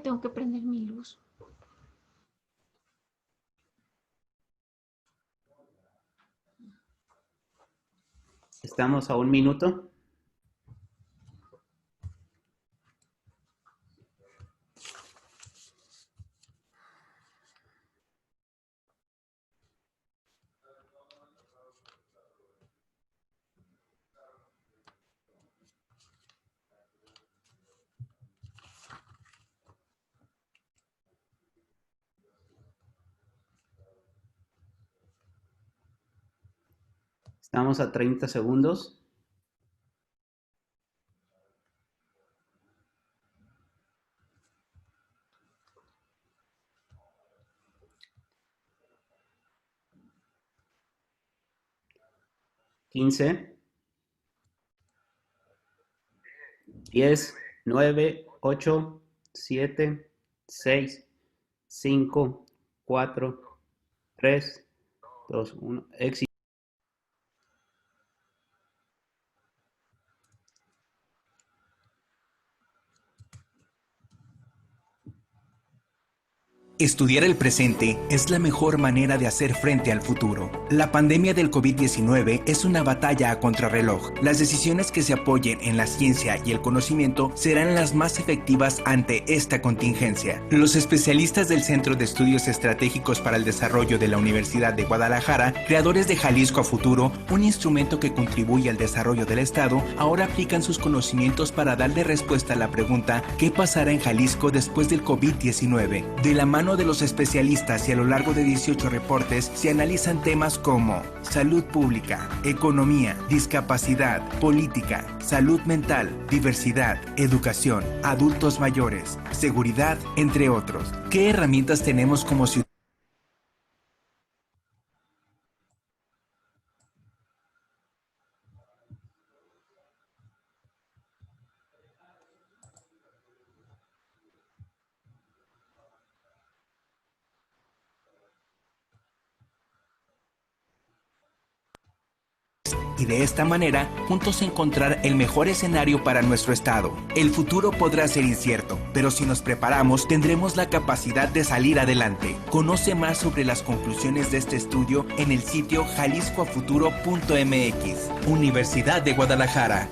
tengo que prender mi luz. Estamos a 1 minuto. Estamos a 30 segundos. ¿15? 10, 9, 8, 7, 6, 5, 4, 3, 2, 1. Éxito. Estudiar el presente es la mejor manera de hacer frente al futuro. La pandemia del COVID-19 es una batalla a contrarreloj. Las decisiones que se apoyen en la ciencia y el conocimiento serán las más efectivas ante esta contingencia. Los especialistas del Centro de Estudios Estratégicos para el Desarrollo de la Universidad de Guadalajara, creadores de Jalisco a Futuro, un instrumento que contribuye al desarrollo del Estado, ahora aplican sus conocimientos para darle respuesta a la pregunta ¿qué pasará en Jalisco después del COVID-19? De la mano de los especialistas y a lo largo de 18 reportes se analizan temas como salud pública, economía, discapacidad, política, salud mental, diversidad, educación, adultos mayores, seguridad, entre otros. ¿Qué herramientas tenemos como ciudadanos? Y de esta manera, juntos encontrar el mejor escenario para nuestro estado. El futuro podrá ser incierto, pero si nos preparamos, tendremos la capacidad de salir adelante. Conoce más sobre las conclusiones de este estudio en el sitio jaliscoafuturo.mx. Universidad de Guadalajara.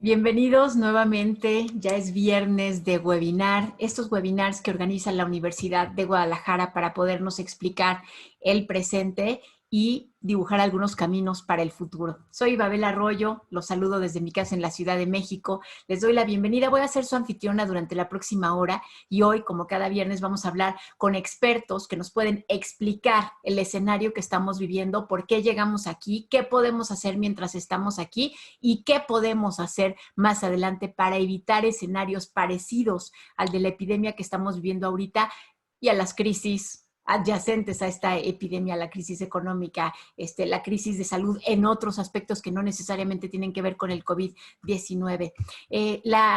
Bienvenidos nuevamente, ya es viernes de webinar, estos webinars que organiza la Universidad de Guadalajara para podernos explicar el presente y dibujar algunos caminos para el futuro. Soy Babel Arroyo, los saludo desde mi casa en la Ciudad de México, les doy la bienvenida, voy a ser su anfitriona durante la próxima hora y hoy, como cada viernes, vamos a hablar con expertos que nos pueden explicar el escenario que estamos viviendo, por qué llegamos aquí, qué podemos hacer mientras estamos aquí y qué podemos hacer más adelante para evitar escenarios parecidos al de la epidemia que estamos viviendo ahorita y a las crisis adyacentes a esta epidemia, la crisis económica, la crisis de salud en otros aspectos que no necesariamente tienen que ver con el COVID-19.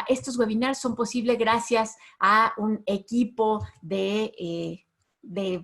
Estos webinars son posibles gracias a un equipo de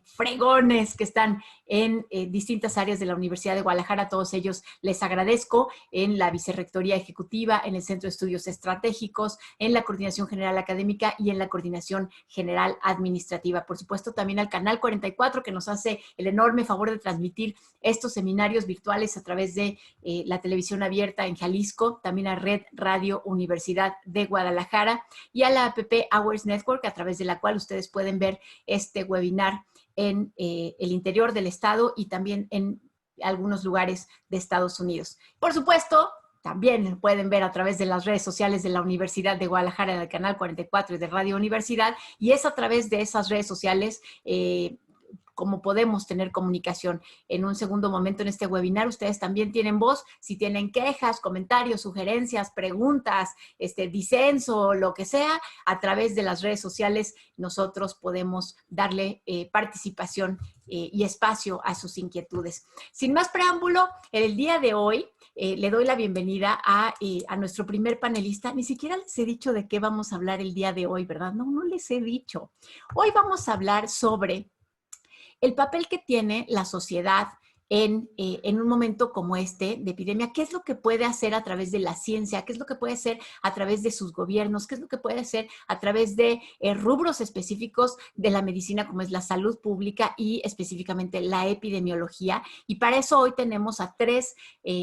fregones que están en distintas áreas de la Universidad de Guadalajara. A todos ellos les agradezco en la Vicerrectoría Ejecutiva, en el Centro de Estudios Estratégicos, en la Coordinación General Académica y en la Coordinación General Administrativa. Por supuesto, también al Canal 44, que nos hace el enorme favor de transmitir estos seminarios virtuales a través de la televisión abierta en Jalisco, también a Red Radio Universidad de Guadalajara y a la APP Hours Network, a través de la cual ustedes pueden ver este webinar en el interior del estado y también en algunos lugares de Estados Unidos. Por supuesto, también pueden ver a través de las redes sociales de la Universidad de Guadalajara, del Canal 44 y de Radio Universidad, y es a través de esas redes sociales cómo podemos tener comunicación. En un segundo momento en este webinar, ustedes también tienen voz. Si tienen quejas, comentarios, sugerencias, preguntas, disenso, lo que sea, a través de las redes sociales nosotros podemos darle participación y espacio a sus inquietudes. Sin más preámbulo, el día de hoy le doy la bienvenida a nuestro primer panelista. Ni siquiera les he dicho de qué vamos a hablar el día de hoy, ¿verdad? No les he dicho. Hoy vamos a hablar sobre el papel que tiene la sociedad en un momento como este de epidemia, qué es lo que puede hacer a través de la ciencia, qué es lo que puede hacer a través de sus gobiernos, qué es lo que puede hacer a través de rubros específicos de la medicina, como es la salud pública y específicamente la epidemiología. Y para eso hoy tenemos a tres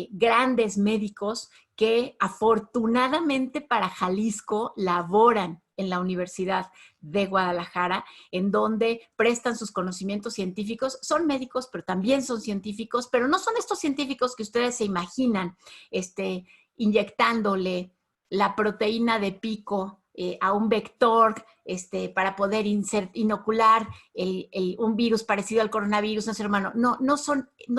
grandes médicos que afortunadamente para Jalisco laboran en la Universidad de Guadalajara, en donde prestan sus conocimientos científicos. Son médicos, pero también son científicos, pero no son estos científicos que ustedes se imaginan inyectándole la proteína de pico a un vector para poder inocular un virus parecido al coronavirus en un ser humano. No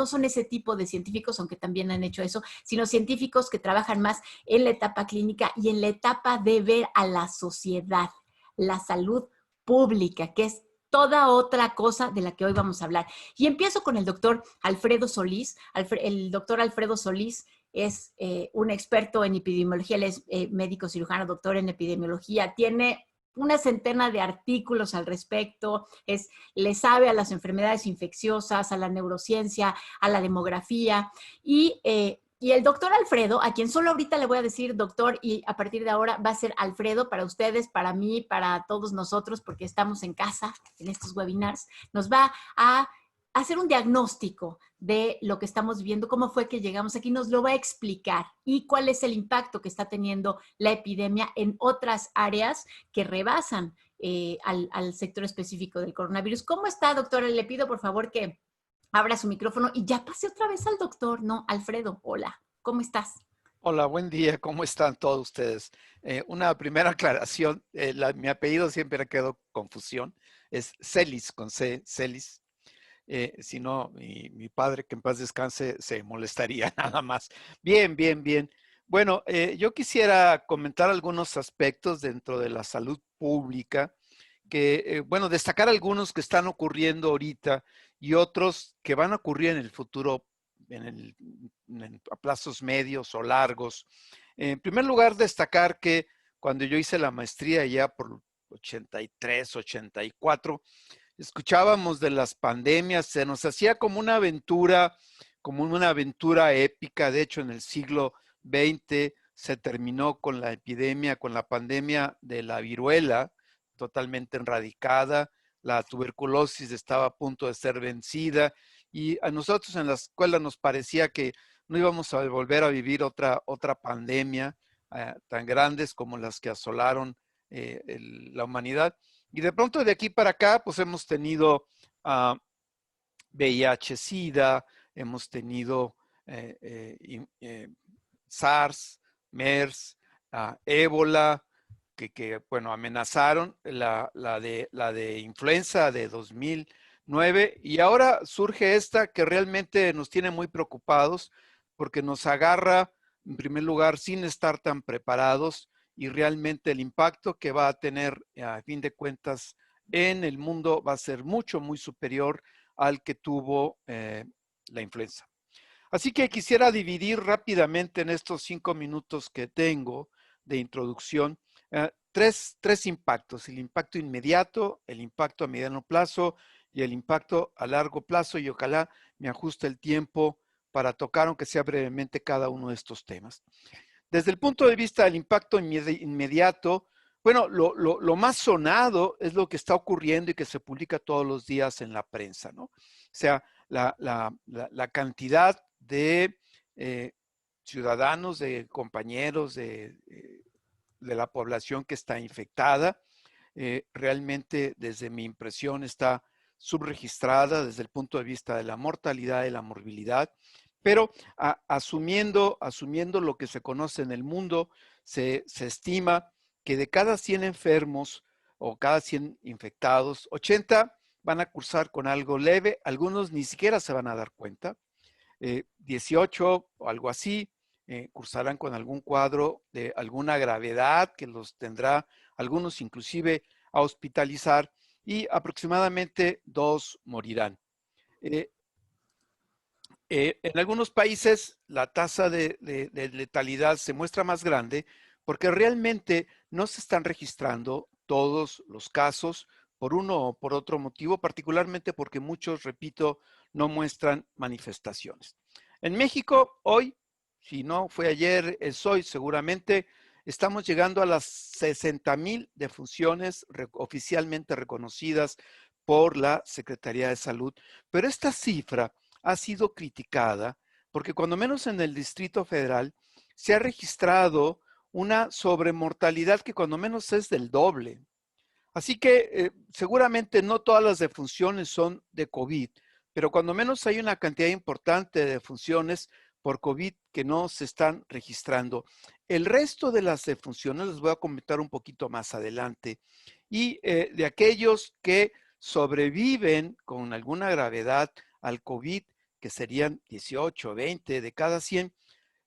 son ese tipo de científicos, aunque también han hecho eso, sino científicos que trabajan más en la etapa clínica y en la etapa de ver a la sociedad, la salud pública, que es toda otra cosa de la que hoy vamos a hablar. Y empiezo con el doctor Alfredo Solís. El doctor Alfredo Solís es un experto en epidemiología, él es médico cirujano, doctor en epidemiología, tiene una centena de artículos al respecto, le sabe a las enfermedades infecciosas, a la neurociencia, a la demografía, y el doctor Alfredo, a quien solo ahorita le voy a decir doctor, y a partir de ahora va a ser Alfredo para ustedes, para mí, para todos nosotros, porque estamos en casa en estos webinars, nos va a hacer un diagnóstico de lo que estamos viviendo, cómo fue que llegamos aquí, nos lo va a explicar y cuál es el impacto que está teniendo la epidemia en otras áreas que rebasan al sector específico del coronavirus. ¿Cómo está, doctora? Le pido, por favor, que abra su micrófono y ya pase otra vez al doctor, ¿no? Alfredo, hola, ¿cómo estás? Hola, buen día, ¿cómo están todos ustedes? Una primera aclaración, mi apellido siempre ha quedado confusión, es Celis, con C, Celis. Si no, mi padre, que en paz descanse, se molestaría nada más. Bien, bien, bien. Bueno, yo quisiera comentar algunos aspectos dentro de la salud pública, bueno, destacar algunos que están ocurriendo ahorita y otros que van a ocurrir en el futuro, a plazos medios o largos. En primer lugar, destacar que cuando yo hice la maestría ya por 83, 84, escuchábamos de las pandemias, se nos hacía como una aventura épica. De hecho, en el siglo XX se terminó con la epidemia, con la pandemia de la viruela, totalmente erradicada. La tuberculosis estaba a punto de ser vencida y a nosotros en la escuela nos parecía que no íbamos a volver a vivir otra pandemia tan grandes como las que asolaron la humanidad. Y de pronto de aquí para acá, pues hemos tenido VIH-Sida, hemos tenido SARS, MERS, ébola, que bueno, amenazaron la de influenza de 2009, y ahora surge esta que realmente nos tiene muy preocupados porque nos agarra, en primer lugar, sin estar tan preparados, y realmente el impacto que va a tener, a fin de cuentas, en el mundo va a ser muy superior al que tuvo la influenza. Así que quisiera dividir rápidamente en estos 5 minutos que tengo de introducción tres impactos: el impacto inmediato, el impacto a mediano plazo y el impacto a largo plazo, y ojalá me ajuste el tiempo para tocar, aunque sea brevemente, cada uno de estos temas. Desde el punto de vista del impacto inmediato, bueno, lo más sonado es lo que está ocurriendo y que se publica todos los días en la prensa, ¿no? O sea, la cantidad de ciudadanos, de compañeros de la población que está infectada, realmente desde mi impresión está subregistrada desde el punto de vista de la mortalidad y la morbilidad, pero asumiendo lo que se conoce en el mundo, se estima que de cada 100 enfermos o cada 100 infectados, 80 van a cursar con algo leve, algunos ni siquiera se van a dar cuenta, 18 o algo así cursarán con algún cuadro de alguna gravedad que los tendrá algunos inclusive a hospitalizar, y aproximadamente 2 morirán. En algunos países la tasa de letalidad se muestra más grande porque realmente no se están registrando todos los casos, por uno o por otro motivo, particularmente porque muchos, repito, no muestran manifestaciones. En México, hoy, si no fue ayer, es hoy seguramente, estamos llegando a las 60,000 defunciones oficialmente reconocidas por la Secretaría de Salud. Pero esta cifra ha sido criticada porque cuando menos en el Distrito Federal se ha registrado una sobremortalidad que cuando menos es del doble. Así que seguramente no todas las defunciones son de COVID, pero cuando menos hay una cantidad importante de defunciones por COVID que no se están registrando. El resto de las defunciones les voy a comentar un poquito más adelante. Y de aquellos que sobreviven con alguna gravedad al COVID, que serían 18, 20 de cada 100,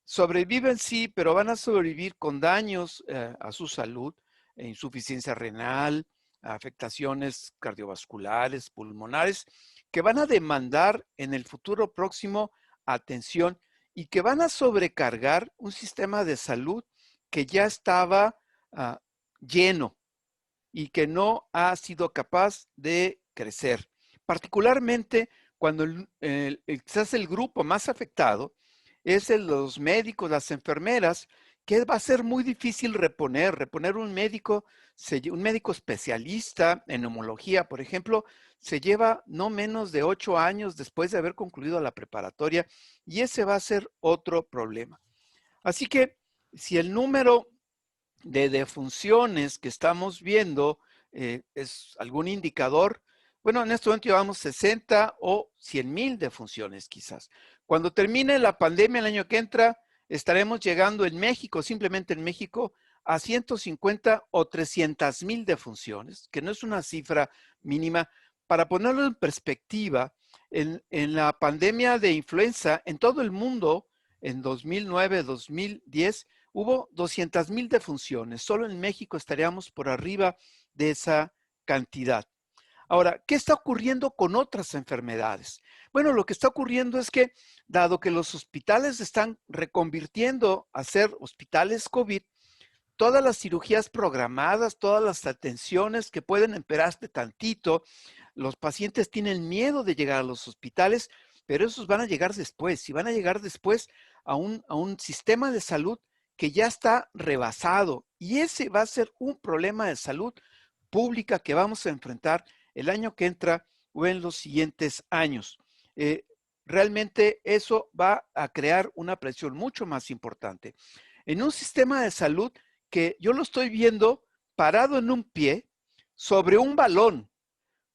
sobreviven sí, pero van a sobrevivir con daños a su salud, insuficiencia renal, afectaciones cardiovasculares, pulmonares, que van a demandar en el futuro próximo atención y que van a sobrecargar un sistema de salud que ya estaba lleno y que no ha sido capaz de crecer. Particularmente cuando quizás el grupo más afectado es el de los médicos, las enfermeras, que va a ser muy difícil reponer un médico especialista en neumología, por ejemplo, se lleva no menos de 8 años después de haber concluido la preparatoria y ese va a ser otro problema. Así que si el número de defunciones que estamos viendo es algún indicador, bueno, en este momento llevamos 60 o 100,000 defunciones quizás. Cuando termine la pandemia el año que entra, estaremos llegando en México, simplemente en México, a 150 o 300,000 defunciones, que no es una cifra mínima. Para ponerlo en perspectiva, en la pandemia de influenza en todo el mundo, en 2009, 2010, hubo 200,000 defunciones. Solo en México estaríamos por arriba de esa cantidad. Ahora, ¿qué está ocurriendo con otras enfermedades? Bueno, lo que está ocurriendo es que, dado que los hospitales están reconvirtiendo a ser hospitales COVID, todas las cirugías programadas, todas las atenciones que pueden esperarse tantito, los pacientes tienen miedo de llegar a los hospitales, pero esos van a llegar después, y van a llegar después a un sistema de salud que ya está rebasado, y ese va a ser un problema de salud pública que vamos a enfrentar el año que entra o en los siguientes años. Realmente eso va a crear una presión mucho más importante en un sistema de salud que yo lo estoy viendo parado en un pie sobre un balón,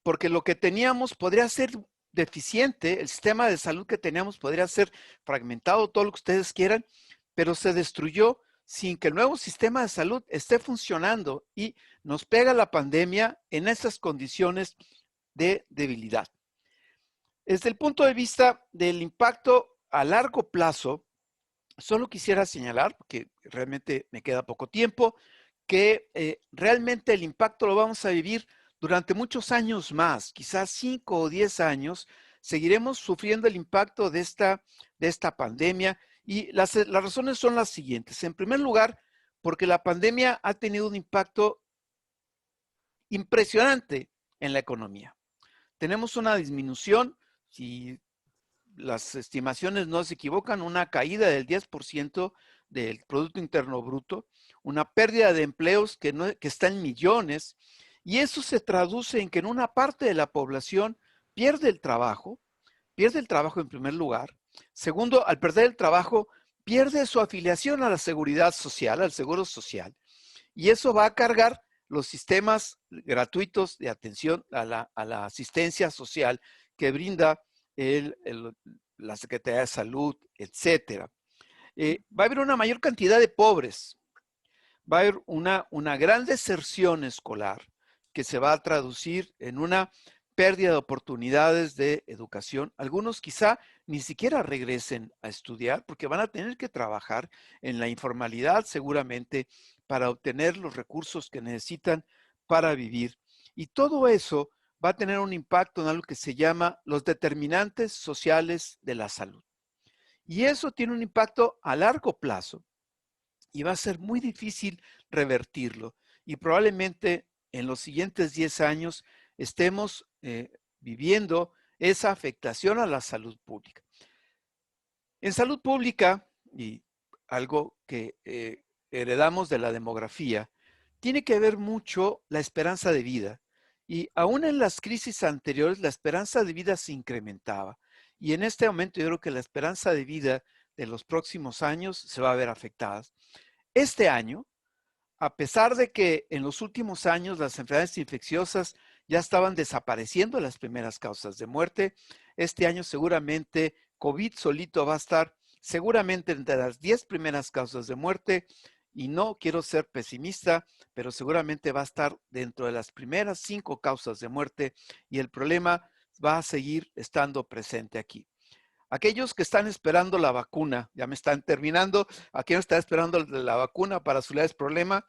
porque lo que teníamos podría ser deficiente, el sistema de salud que teníamos podría ser fragmentado, todo lo que ustedes quieran, pero se destruyó sin que el nuevo sistema de salud esté funcionando y nos pega la pandemia en esas condiciones de debilidad. Desde el punto de vista del impacto a largo plazo, solo quisiera señalar, porque realmente me queda poco tiempo, que realmente el impacto lo vamos a vivir durante muchos años más, quizás 5 o 10 años, seguiremos sufriendo el impacto de esta pandemia y las razones son las siguientes. En primer lugar, porque la pandemia ha tenido un impacto impresionante en la economía. Tenemos una disminución, si las estimaciones no se equivocan, una caída del 10% del Producto Interno Bruto, una pérdida de empleos que está en millones, y eso se traduce en que en una parte de la población pierde el trabajo en primer lugar. Segundo, al perder el trabajo, pierde su afiliación a la seguridad social, al seguro social, y eso va a cargar los sistemas gratuitos de atención a la asistencia social que brinda la Secretaría de Salud, etcétera. Va a haber una mayor cantidad de pobres, va a haber una gran deserción escolar que se va a traducir en una pérdida de oportunidades de educación. Algunos quizá ni siquiera regresen a estudiar porque van a tener que trabajar en la informalidad seguramente para obtener los recursos que necesitan para vivir. Y todo eso va a tener un impacto en algo que se llama los determinantes sociales de la salud. Y eso tiene un impacto a largo plazo y va a ser muy difícil revertirlo. Y probablemente en los siguientes 10 años estemos viviendo esa afectación a la salud pública. En salud pública, y algo que heredamos de la demografía, tiene que ver mucho la esperanza de vida. Y aún en las crisis anteriores, la esperanza de vida se incrementaba. Y en este momento yo creo que la esperanza de vida de los próximos años se va a ver afectada. Este año, a pesar de que en los últimos años las enfermedades infecciosas ya estaban desapareciendo las primeras causas de muerte, este año seguramente COVID solito va a estar seguramente entre las 10 primeras causas de muerte, y no quiero ser pesimista, pero seguramente va a estar dentro de las primeras 5 causas de muerte, y el problema va a seguir estando presente aquí. Aquellos que están esperando la vacuna, ya me están terminando, aquellos que están esperando la vacuna para solucionar el problema,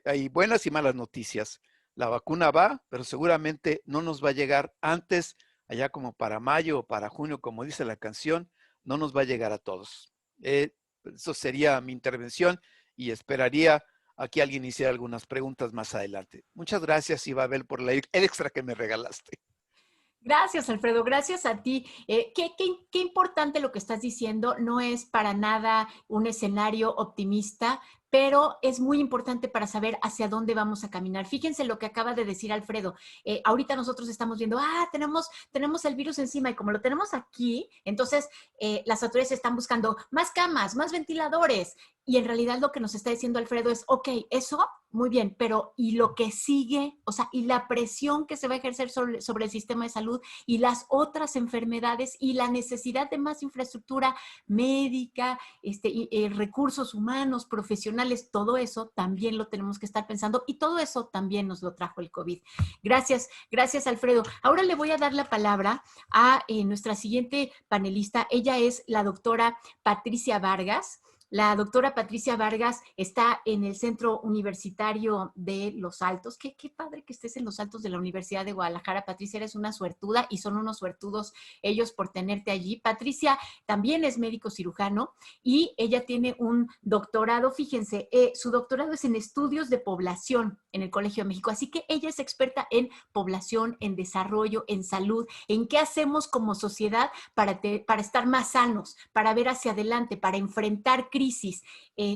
hay buenas y malas noticias. La vacuna va, pero seguramente no nos va a llegar antes, allá como para mayo o para junio, como dice la canción, no nos va a llegar a todos. Eso sería mi intervención y esperaría a que alguien hiciera algunas preguntas más adelante. Muchas gracias, Ibabel, por el extra que me regalaste. Gracias, Alfredo. Gracias a ti. Qué importante lo que estás diciendo. No es para nada un escenario optimista, pero es muy importante para saber hacia dónde vamos a caminar. Fíjense lo que acaba de decir Alfredo. Ahorita nosotros estamos viendo, tenemos el virus encima, y como lo tenemos aquí, entonces las autoridades están buscando más camas, más ventiladores. Y en realidad lo que nos está diciendo Alfredo es, ok, eso, muy bien, pero ¿y lo que sigue? O sea, y la presión que se va a ejercer sobre el sistema de salud y las otras enfermedades y la necesidad de más infraestructura médica, recursos humanos, profesionales, todo eso también lo tenemos que estar pensando, y todo eso también nos lo trajo el COVID. Gracias, Alfredo. Ahora le voy a dar la palabra a nuestra siguiente panelista. Ella es la doctora Patricia Vargas. La doctora Patricia Vargas está en el Centro Universitario de Los Altos. Qué padre que estés en Los Altos de la Universidad de Guadalajara. Patricia, eres una suertuda, y son unos suertudos ellos por tenerte allí. Patricia también es médico cirujano y ella tiene un doctorado. Fíjense, su doctorado es en estudios de población en el Colegio de México. Así que ella es experta en población, en desarrollo, en salud, en qué hacemos como sociedad para estar más sanos, para ver hacia adelante, para enfrentar crisis.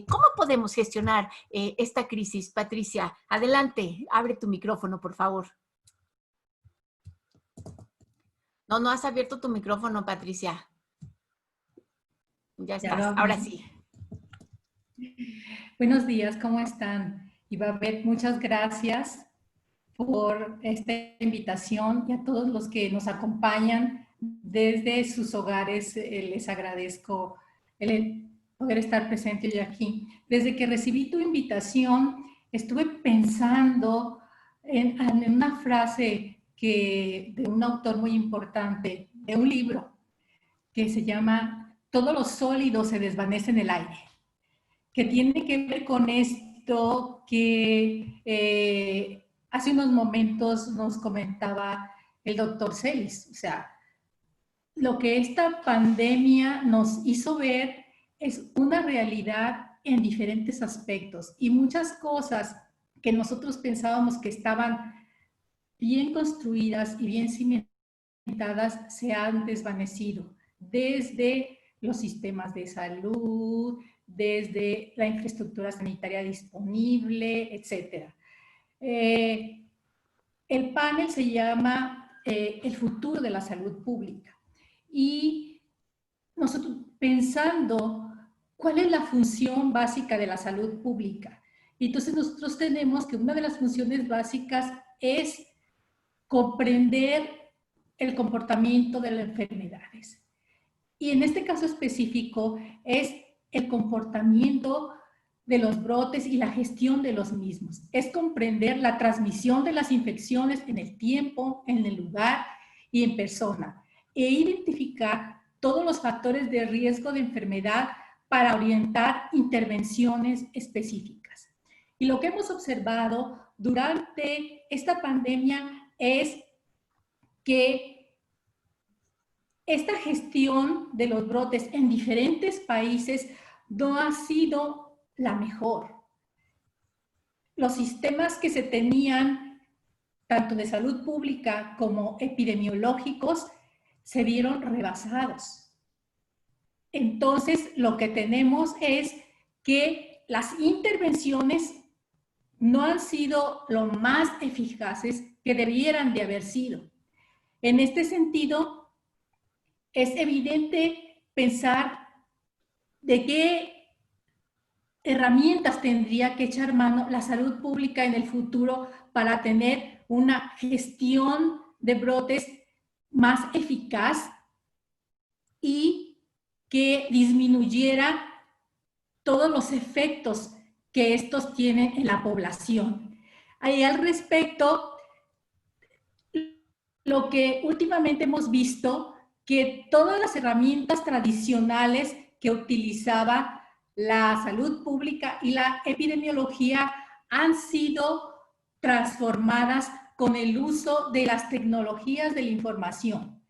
¿Cómo podemos gestionar esta crisis, Patricia? Adelante, abre tu micrófono, por favor. No has abierto tu micrófono, Patricia. Ya estás, ahora sí. Buenos días, ¿cómo están? Ibabel, muchas gracias por esta invitación, y a todos los que nos acompañan desde sus hogares. Les agradezco el poder estar presente hoy aquí. Desde que recibí tu invitación, estuve pensando en una frase de un autor muy importante, de un libro que se llama "Todo lo sólido se desvanece en el aire", que tiene que ver con esto que hace unos momentos nos comentaba el doctor Celis. O sea, lo que esta pandemia nos hizo ver es una realidad en diferentes aspectos, y muchas cosas que nosotros pensábamos que estaban bien construidas y bien cimentadas se han desvanecido, desde los sistemas de salud, desde la infraestructura sanitaria disponible, etc. El panel se llama El futuro de la salud pública, y nosotros pensando cuál es la función básica de la salud pública. Y entonces nosotros tenemos que una de las funciones básicas es comprender el comportamiento de las enfermedades. Y en este caso específico es el comportamiento de los brotes y la gestión de los mismos. Es comprender la transmisión de las infecciones en el tiempo, en el lugar y en persona, e identificar todos los factores de riesgo de enfermedad para orientar intervenciones específicas. Y lo que hemos observado durante esta pandemia es que esta gestión de los brotes en diferentes países no ha sido la mejor. Los sistemas que se tenían tanto de salud pública como epidemiológicos, se vieron rebasados. Entonces, lo que tenemos es que las intervenciones no han sido lo más eficaces que debieran de haber sido. En este sentido, es evidente pensar de qué herramientas tendría que echar mano la salud pública en el futuro para tener una gestión de brotes más eficaz y que disminuyera todos los efectos que estos tienen en la población. Ahí al respecto, lo que últimamente hemos visto, que todas las herramientas tradicionales que utilizaba la salud pública y la epidemiología han sido transformadas con el uso de las tecnologías de la información.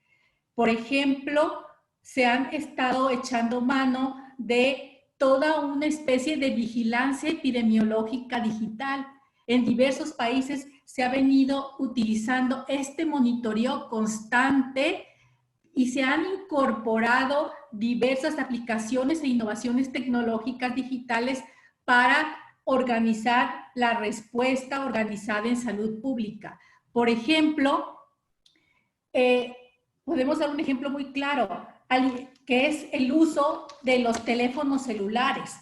Por ejemplo, se han estado echando mano de toda una especie de vigilancia epidemiológica digital. En diversos países se ha venido utilizando este monitoreo constante y se han incorporado diversas aplicaciones e innovaciones tecnológicas digitales para organizar la respuesta organizada en salud pública. Por ejemplo, podemos dar un ejemplo muy claro, que es el uso de los teléfonos celulares.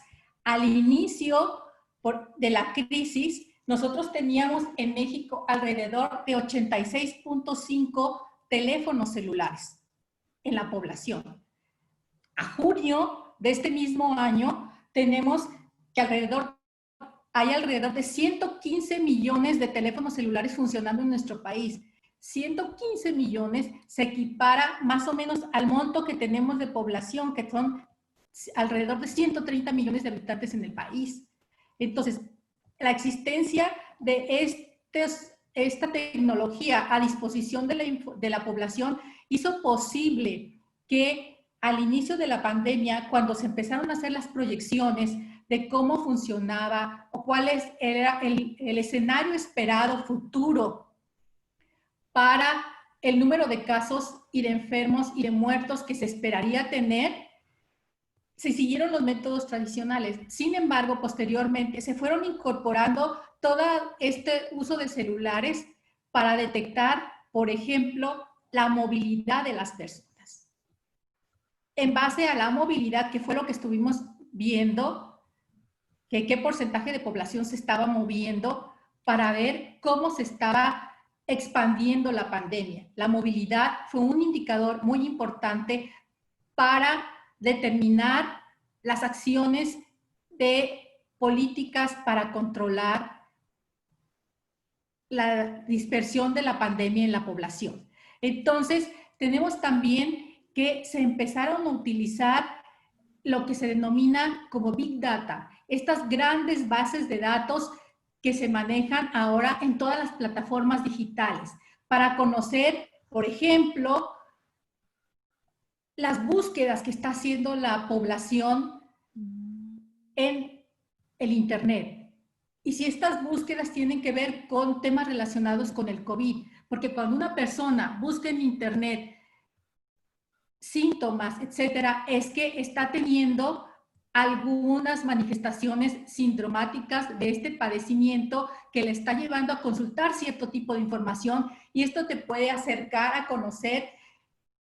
Al inicio de la crisis, nosotros teníamos en México alrededor de 86.5 teléfonos celulares en la población. A junio de este mismo año tenemos que hay alrededor de 115 millones de teléfonos celulares funcionando en nuestro país. 115 millones se equipara más o menos al monto que tenemos de población, que son alrededor de 130 millones de habitantes en el país. Entonces, la existencia de esta tecnología a disposición de la población hizo posible que al inicio de la pandemia, cuando se empezaron a hacer las proyecciones de cómo funcionaba o cuál era el escenario esperado futuro para el número de casos y de enfermos y de muertos que se esperaría tener, se siguieron los métodos tradicionales. Sin embargo, posteriormente se fueron incorporando todo este uso de celulares para detectar, por ejemplo, la movilidad de las personas. En base a la movilidad, que fue lo que estuvimos viendo, que qué porcentaje de población se estaba moviendo para ver cómo se estaba expandiendo la pandemia. La movilidad fue un indicador muy importante para determinar las acciones de políticas para controlar la dispersión de la pandemia en la población. Entonces, tenemos también que se empezaron a utilizar lo que se denomina como Big Data, estas grandes bases de datos que se manejan ahora en todas las plataformas digitales para conocer, por ejemplo, las búsquedas que está haciendo la población en el Internet. Y si estas búsquedas tienen que ver con temas relacionados con el COVID, porque cuando una persona busca en Internet síntomas, etcétera, es que está teniendo algunas manifestaciones sindromáticas de este padecimiento que le está llevando a consultar cierto tipo de información, y esto te puede acercar a conocer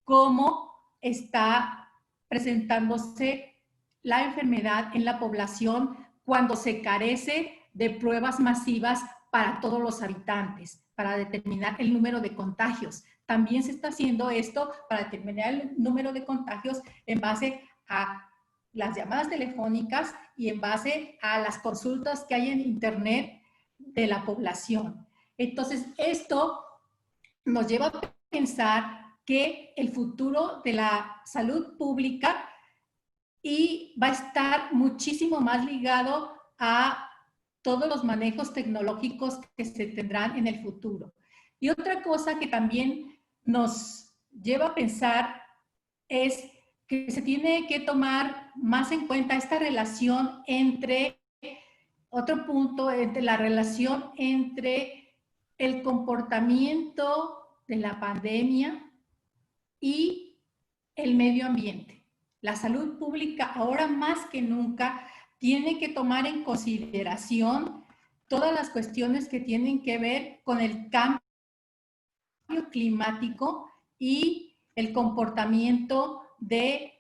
cómo está presentándose la enfermedad en la población cuando se carece de pruebas masivas para todos los habitantes, para determinar el número de contagios. También se está haciendo esto para determinar el número de contagios en base a las llamadas telefónicas y en base a las consultas que hay en Internet de la población. Entonces, esto nos lleva a pensar que el futuro de la salud pública va a estar muchísimo más ligado a todos los manejos tecnológicos que se tendrán en el futuro. Y otra cosa que también nos lleva a pensar es que se tiene que tomar más en cuenta esta relación entre, otro punto, entre la relación entre el comportamiento de la pandemia y el medio ambiente. La salud pública ahora más que nunca tiene que tomar en consideración todas las cuestiones que tienen que ver con el cambio climático y el comportamiento del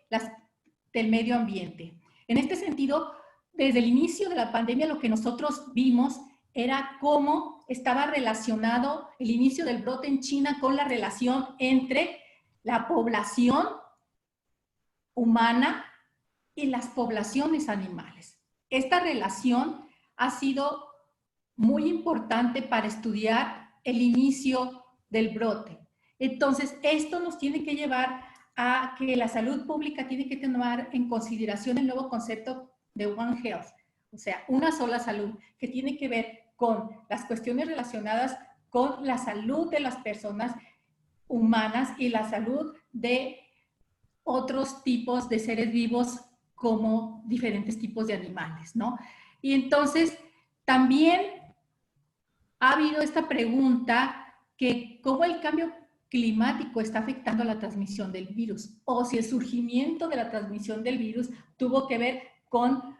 medio ambiente. En este sentido, desde el inicio de la pandemia, lo que nosotros vimos era cómo estaba relacionado el inicio del brote en China con la relación entre la población humana y las poblaciones animales. Esta relación ha sido muy importante para estudiar el inicio del brote. Entonces, esto nos tiene que llevar a que la salud pública tiene que tomar en consideración el nuevo concepto de One Health, o sea, una sola salud, que tiene que ver con las cuestiones relacionadas con la salud de las personas humanas y la salud de otros tipos de seres vivos como diferentes tipos de animales, ¿no? Y entonces, también ha habido esta pregunta que cómo el cambio climático está afectando la transmisión del virus o si el surgimiento de la transmisión del virus tuvo que ver con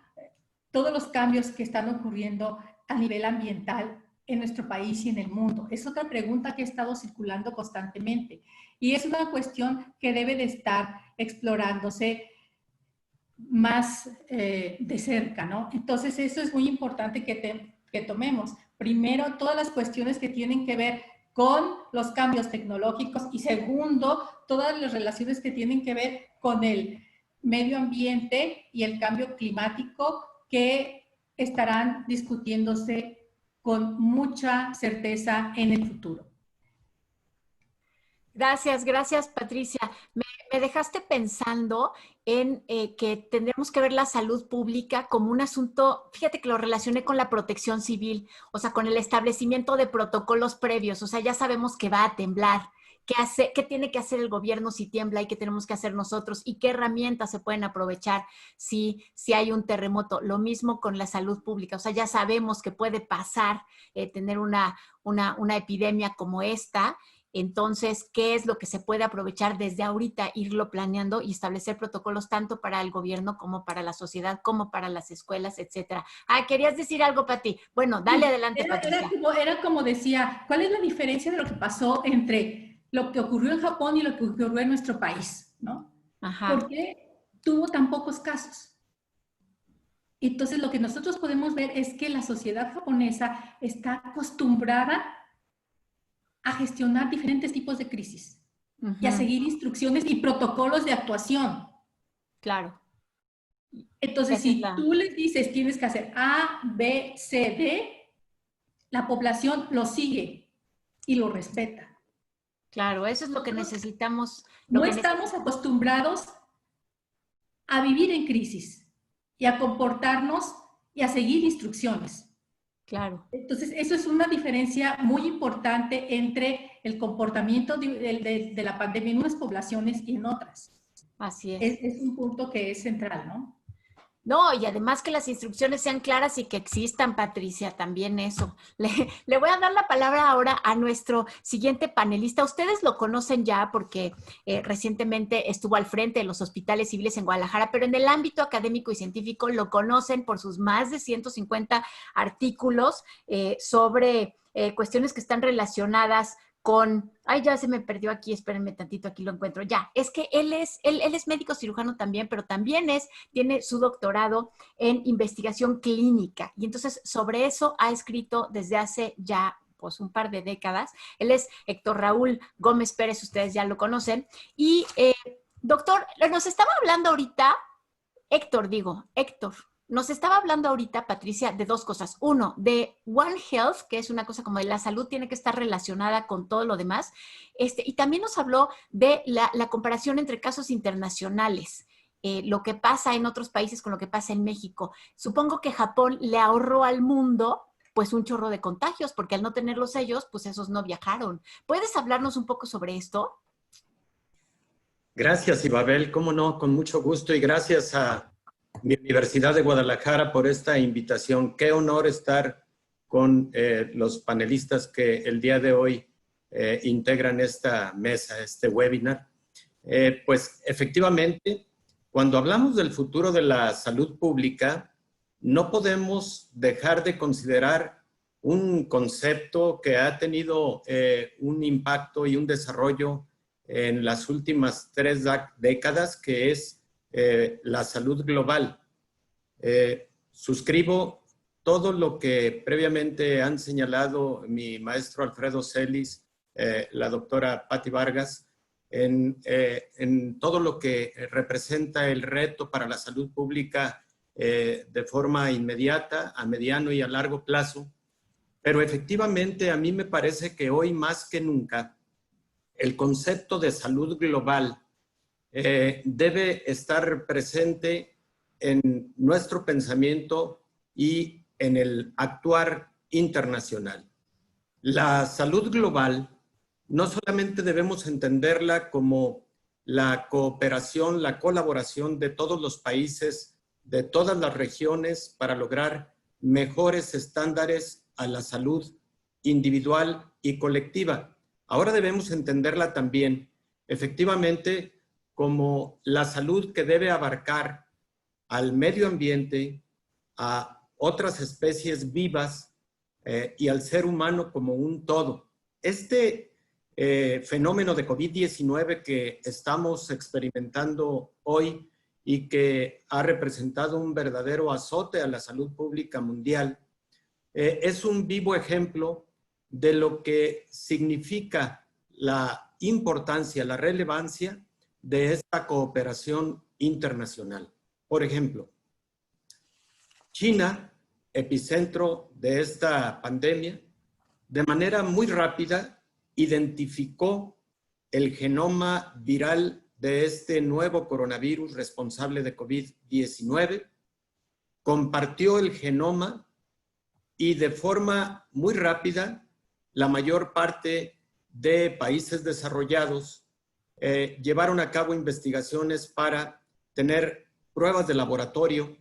todos los cambios que están ocurriendo a nivel ambiental en nuestro país y en el mundo. Es otra pregunta que ha estado circulando constantemente y es una cuestión que debe de estar explorándose más de cerca, ¿no? Entonces eso es muy importante que tomemos. Primero, todas las cuestiones que tienen que ver con los cambios tecnológicos y segundo, todas las relaciones que tienen que ver con el medio ambiente y el cambio climático que estarán discutiéndose con mucha certeza en el futuro. Gracias, gracias Patricia. Me dejaste pensando en que tendremos que ver la salud pública como un asunto, fíjate que lo relacioné con la protección civil, o sea, con el establecimiento de protocolos previos, o sea, ya sabemos que va a temblar, qué tiene que hacer el gobierno si tiembla y qué tenemos que hacer nosotros y qué herramientas se pueden aprovechar si hay un terremoto. Lo mismo con la salud pública, o sea, ya sabemos que puede pasar tener una epidemia como esta. Entonces, ¿qué es lo que se puede aprovechar desde ahorita, irlo planeando y establecer protocolos tanto para el gobierno como para la sociedad, como para las escuelas, etcétera? Ah, ¿querías decir algo, Pati? Bueno, dale adelante, Patricia. Era como decía, ¿cuál es la diferencia de lo que pasó entre lo que ocurrió en Japón y lo que ocurrió en nuestro país? ¿No? Ajá. ¿Por qué tuvo tan pocos casos? Entonces, lo que nosotros podemos ver es que la sociedad japonesa está acostumbrada a gestionar diferentes tipos de crisis y a seguir instrucciones y protocolos de actuación. Claro. Entonces, si tú les dices tienes que hacer A, B, C, D, la población lo sigue y lo respeta. Claro, eso es lo que necesitamos. No estamos acostumbrados a vivir en crisis y a comportarnos y a seguir instrucciones. Claro. Entonces, eso es una diferencia muy importante entre el comportamiento de la pandemia en unas poblaciones y en otras. Así es. Es un punto que es central, ¿no? No, y además que las instrucciones sean claras y que existan, Patricia, también eso. Le voy a dar la palabra ahora a nuestro siguiente panelista. Ustedes lo conocen ya porque recientemente estuvo al frente de los hospitales civiles en Guadalajara, pero en el ámbito académico y científico lo conocen por sus más de 150 artículos sobre cuestiones que están relacionadas con, ay, ya se me perdió aquí, espérenme tantito, aquí lo encuentro. Ya, es que él es médico cirujano también, pero también tiene su doctorado en investigación clínica. Y entonces sobre eso ha escrito desde hace ya pues un par de décadas. Él es Héctor Raúl Gómez Pérez, ustedes ya lo conocen. Y doctor, nos estaba hablando ahorita, Héctor, nos estaba hablando ahorita, Patricia, de dos cosas. Uno, de One Health, que es una cosa como de la salud tiene que estar relacionada con todo lo demás. Y también nos habló de la comparación entre casos internacionales, lo que pasa en otros países con lo que pasa en México. Supongo que Japón le ahorró al mundo pues un chorro de contagios, porque al no tenerlos ellos, pues esos no viajaron. ¿Puedes hablarnos un poco sobre esto? Gracias, Ibabel. Cómo no, con mucho gusto. Y gracias a mi Universidad de Guadalajara por esta invitación. Qué honor estar con los panelistas que el día de hoy integran esta mesa, este webinar. Pues efectivamente, cuando hablamos del futuro de la salud pública, no podemos dejar de considerar un concepto que ha tenido un impacto y un desarrollo en las últimas 3 décadas, que es la salud global. Suscribo todo lo que previamente han señalado mi maestro Alfredo Celis, la doctora Patti Vargas, en todo lo que representa el reto para la salud pública de forma inmediata, a mediano y a largo plazo. Pero efectivamente a mí me parece que hoy más que nunca el concepto de salud global debe estar presente en nuestro pensamiento y en el actuar internacional. La salud global no solamente debemos entenderla como la cooperación, la colaboración de todos los países, de todas las regiones para lograr mejores estándares a la salud individual y colectiva. Ahora debemos entenderla también, efectivamente, como la salud que debe abarcar al medio ambiente, a otras especies vivas y al ser humano como un todo. Este fenómeno de COVID-19 que estamos experimentando hoy y que ha representado un verdadero azote a la salud pública mundial, es un vivo ejemplo de lo que significa la importancia, la relevancia de esta cooperación internacional. Por ejemplo, China, epicentro de esta pandemia, de manera muy rápida identificó el genoma viral de este nuevo coronavirus responsable de COVID-19, compartió el genoma y de forma muy rápida la mayor parte de países desarrollados llevaron a cabo investigaciones para tener pruebas de laboratorio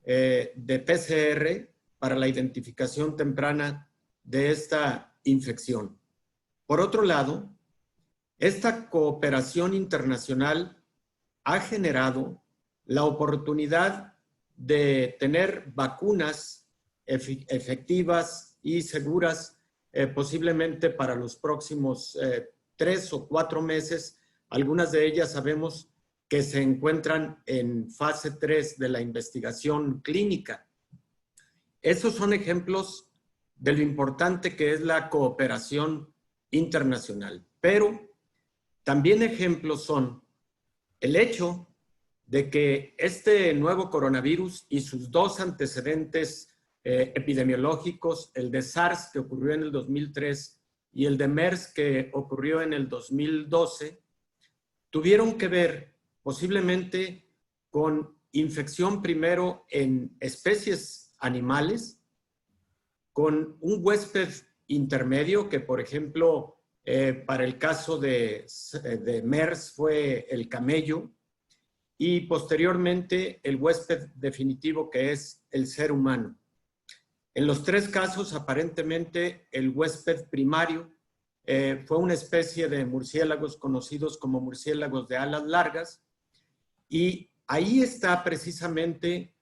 de PCR para la identificación temprana de esta infección. Por otro lado, esta cooperación internacional ha generado la oportunidad de tener vacunas efectivas y seguras posiblemente para los próximos 3 o 4 meses. Algunas de ellas sabemos que se encuentran en fase 3 de la investigación clínica. Esos son ejemplos de lo importante que es la cooperación internacional. Pero también ejemplos son el hecho de que este nuevo coronavirus y sus 2 antecedentes epidemiológicos, el de SARS que ocurrió en el 2003 y el de MERS que ocurrió en el 2012, tuvieron que ver posiblemente con infección primero en especies animales, con un huésped intermedio que, por ejemplo, para el caso de MERS fue el camello, y posteriormente el huésped definitivo que es el ser humano. En los 3 casos, aparentemente, el huésped primario fue una especie de murciélagos conocidos como murciélagos de alas largas, y ahí está precisamente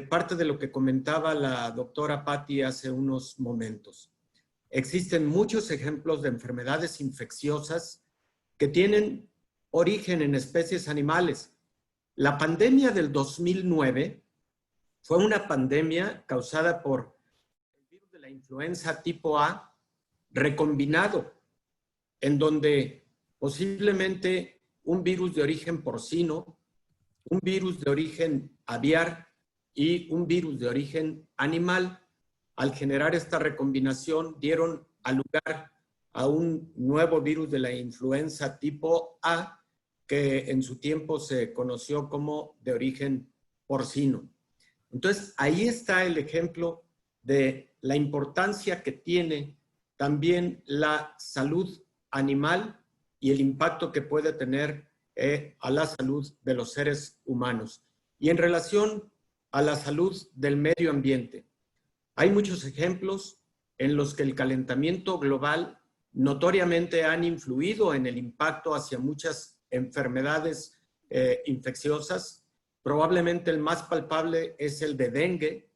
parte de lo que comentaba la doctora Patti hace unos momentos. Existen muchos ejemplos de enfermedades infecciosas que tienen origen en especies animales. La pandemia del 2009 fue una pandemia causada por el virus de la influenza tipo A recombinado, en donde posiblemente un virus de origen porcino, un virus de origen aviar y un virus de origen animal, al generar esta recombinación, dieron lugar a un nuevo virus de la influenza tipo A, que en su tiempo se conoció como de origen porcino. Entonces, ahí está el ejemplo de la importancia que tiene también la salud animal y el impacto que puede tener a la salud de los seres humanos. Y en relación a la salud del medio ambiente, hay muchos ejemplos. en los que el calentamiento global notoriamente han influido en el impacto hacia muchas enfermedades infecciosas. Probablemente el más palpable es el de dengue,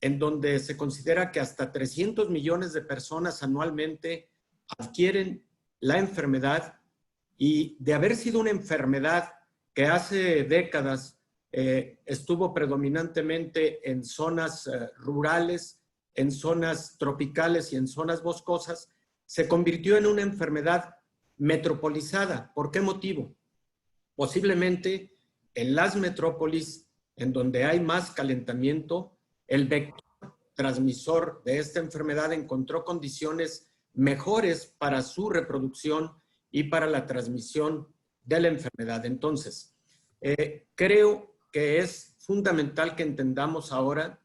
en donde se considera que hasta 300 millones de personas anualmente adquieren la enfermedad, y de haber sido una enfermedad que hace décadas estuvo predominantemente en zonas rurales, en zonas tropicales y en zonas boscosas, se convirtió en una enfermedad metropolizada. ¿Por qué motivo? Posiblemente en las metrópolis, en donde hay más calentamiento, el vector transmisor de esta enfermedad encontró condiciones mejores para su reproducción y para la transmisión de la enfermedad. Entonces, creo que es fundamental que entendamos ahora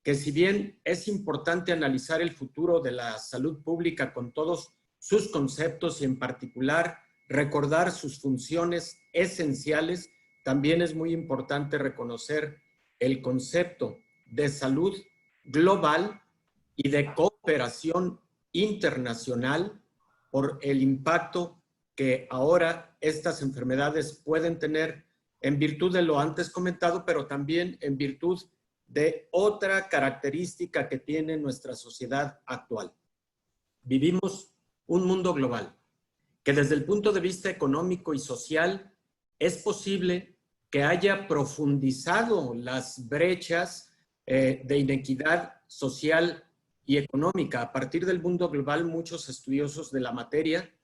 que, si bien es importante analizar el futuro de la salud pública con todos sus conceptos y en particular recordar sus funciones esenciales, también es muy importante reconocer el concepto de salud global y de cooperación internacional por el impacto que ahora estas enfermedades pueden tener en virtud de lo antes comentado, pero también en virtud de otra característica que tiene nuestra sociedad actual. Vivimos un mundo global que, desde el punto de vista económico y social, es posible que haya profundizado las brechas de inequidad social y económica. A partir del mundo global, muchos estudiosos de la materia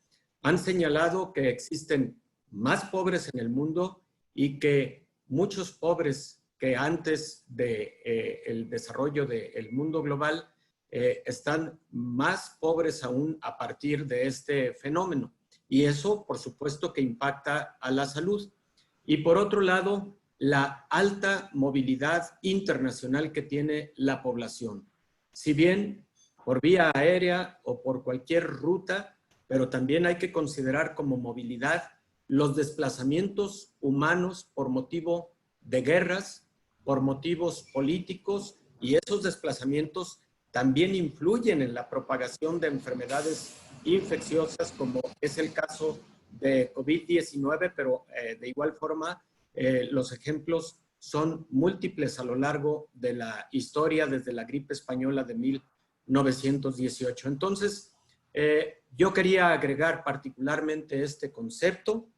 han señalado que existen más pobres en el mundo y que muchos pobres que antes del desarrollo del mundo global están más pobres aún a partir de este fenómeno. Y eso, por supuesto, que impacta a la salud. Y por otro lado, la alta movilidad internacional que tiene la población. Si bien por vía aérea o por cualquier ruta, pero también hay que considerar como movilidad los desplazamientos humanos por motivo de guerras, por motivos políticos, y esos desplazamientos también influyen en la propagación de enfermedades infecciosas, como es el caso de COVID-19, pero de igual forma los ejemplos son múltiples a lo largo de la historia, desde la gripe española de 1918. Entonces, yo quería agregar particularmente este concepto,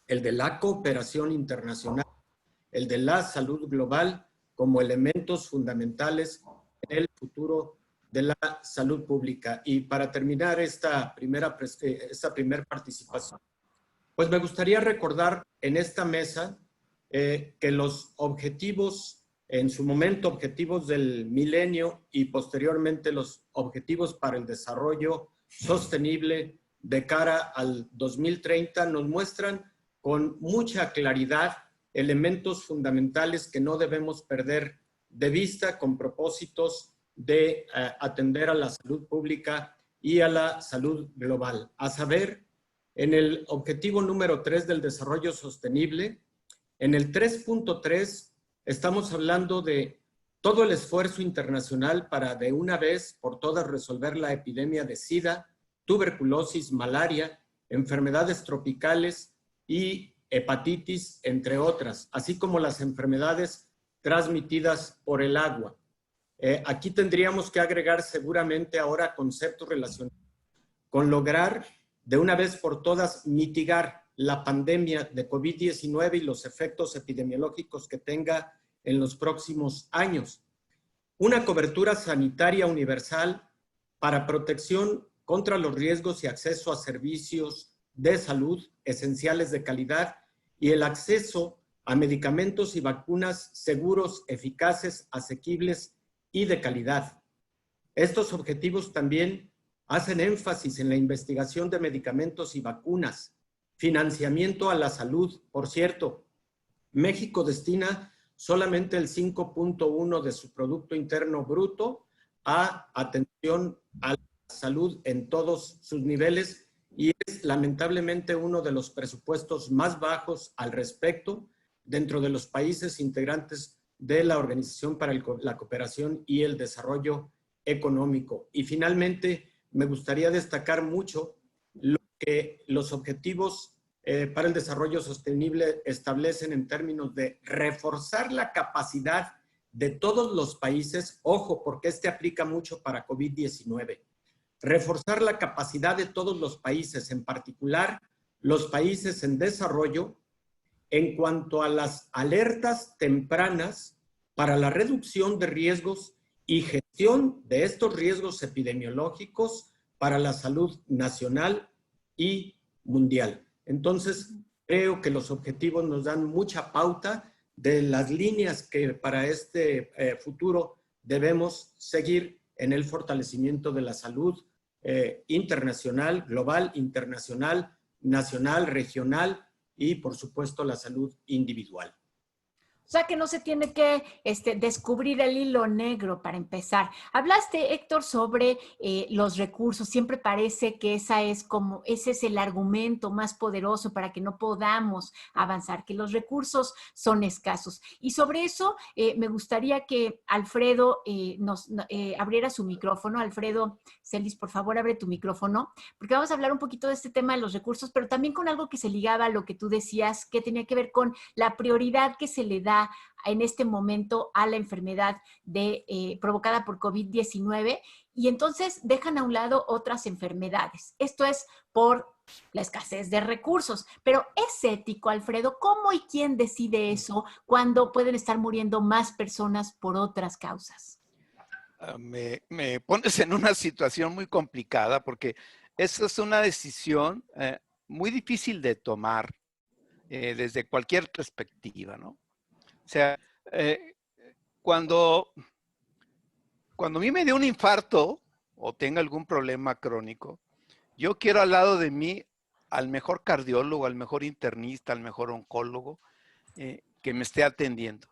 el de la cooperación internacional, el de la salud global, como elementos fundamentales en el futuro de la salud pública. Y para terminar esta primera participación, pues me gustaría recordar en esta mesa que los objetivos, en su momento objetivos del milenio y posteriormente los objetivos para el desarrollo sostenible de cara al 2030, nos muestran con mucha claridad elementos fundamentales que no debemos perder de vista con propósitos de atender a la salud pública y a la salud global. A saber, en el objetivo número 3 del desarrollo sostenible, en el 3.3 estamos hablando de todo el esfuerzo internacional para de una vez por todas resolver la epidemia de SIDA, tuberculosis, malaria, enfermedades tropicales y hepatitis, entre otras, así como las enfermedades transmitidas por el agua. Aquí tendríamos que agregar seguramente ahora conceptos relacionados con lograr de una vez por todas mitigar la pandemia de COVID-19 y los efectos epidemiológicos que tenga en los próximos años. Una cobertura sanitaria universal para protección contra los riesgos y acceso a servicios de salud esenciales de calidad y el acceso a medicamentos y vacunas seguros, eficaces, asequibles y de calidad. Estos objetivos también hacen énfasis en la investigación de medicamentos y vacunas, financiamiento a la salud. Por cierto, México destina solamente el 5.1% de su Producto Interno Bruto a atención a la salud en todos sus niveles, y es lamentablemente uno de los presupuestos más bajos al respecto dentro de los países integrantes de la Organización para la Cooperación y el Desarrollo económico. Y finalmente, me gustaría destacar mucho lo que los objetivos para el desarrollo sostenible establecen en términos de reforzar la capacidad de todos los países, ojo, porque este aplica mucho para COVID-19, reforzar la capacidad de todos los países, en particular los países en desarrollo, en cuanto a las alertas tempranas para la reducción de riesgos y gestión de estos riesgos epidemiológicos para la salud nacional y mundial. Entonces, creo que los objetivos nos dan mucha pauta de las líneas que para este futuro debemos seguir en el fortalecimiento de la salud internacional, global, internacional, nacional, regional y, por supuesto, la salud individual. O sea que no se tiene que descubrir el hilo negro para empezar. Hablaste, Héctor, sobre los recursos. Siempre parece que ese es el argumento más poderoso para que no podamos avanzar, que los recursos son escasos. Y sobre eso me gustaría que Alfredo nos abriera su micrófono. Alfredo Celis, por favor, abre tu micrófono, porque vamos a hablar un poquito de este tema de los recursos, pero también con algo que se ligaba a lo que tú decías, que tenía que ver con la prioridad que se le da en este momento a la enfermedad provocada por COVID-19, y entonces dejan a un lado otras enfermedades. Esto es por la escasez de recursos. Pero ¿es ético, Alfredo? ¿Cómo y quién decide eso cuando pueden estar muriendo más personas por otras causas? Me pones en una situación muy complicada porque esa es una decisión muy difícil de tomar desde cualquier perspectiva, ¿no? O sea, cuando a mí me dé un infarto o tenga algún problema crónico, yo quiero al lado de mí al mejor cardiólogo, al mejor internista, al mejor oncólogo que me esté atendiendo.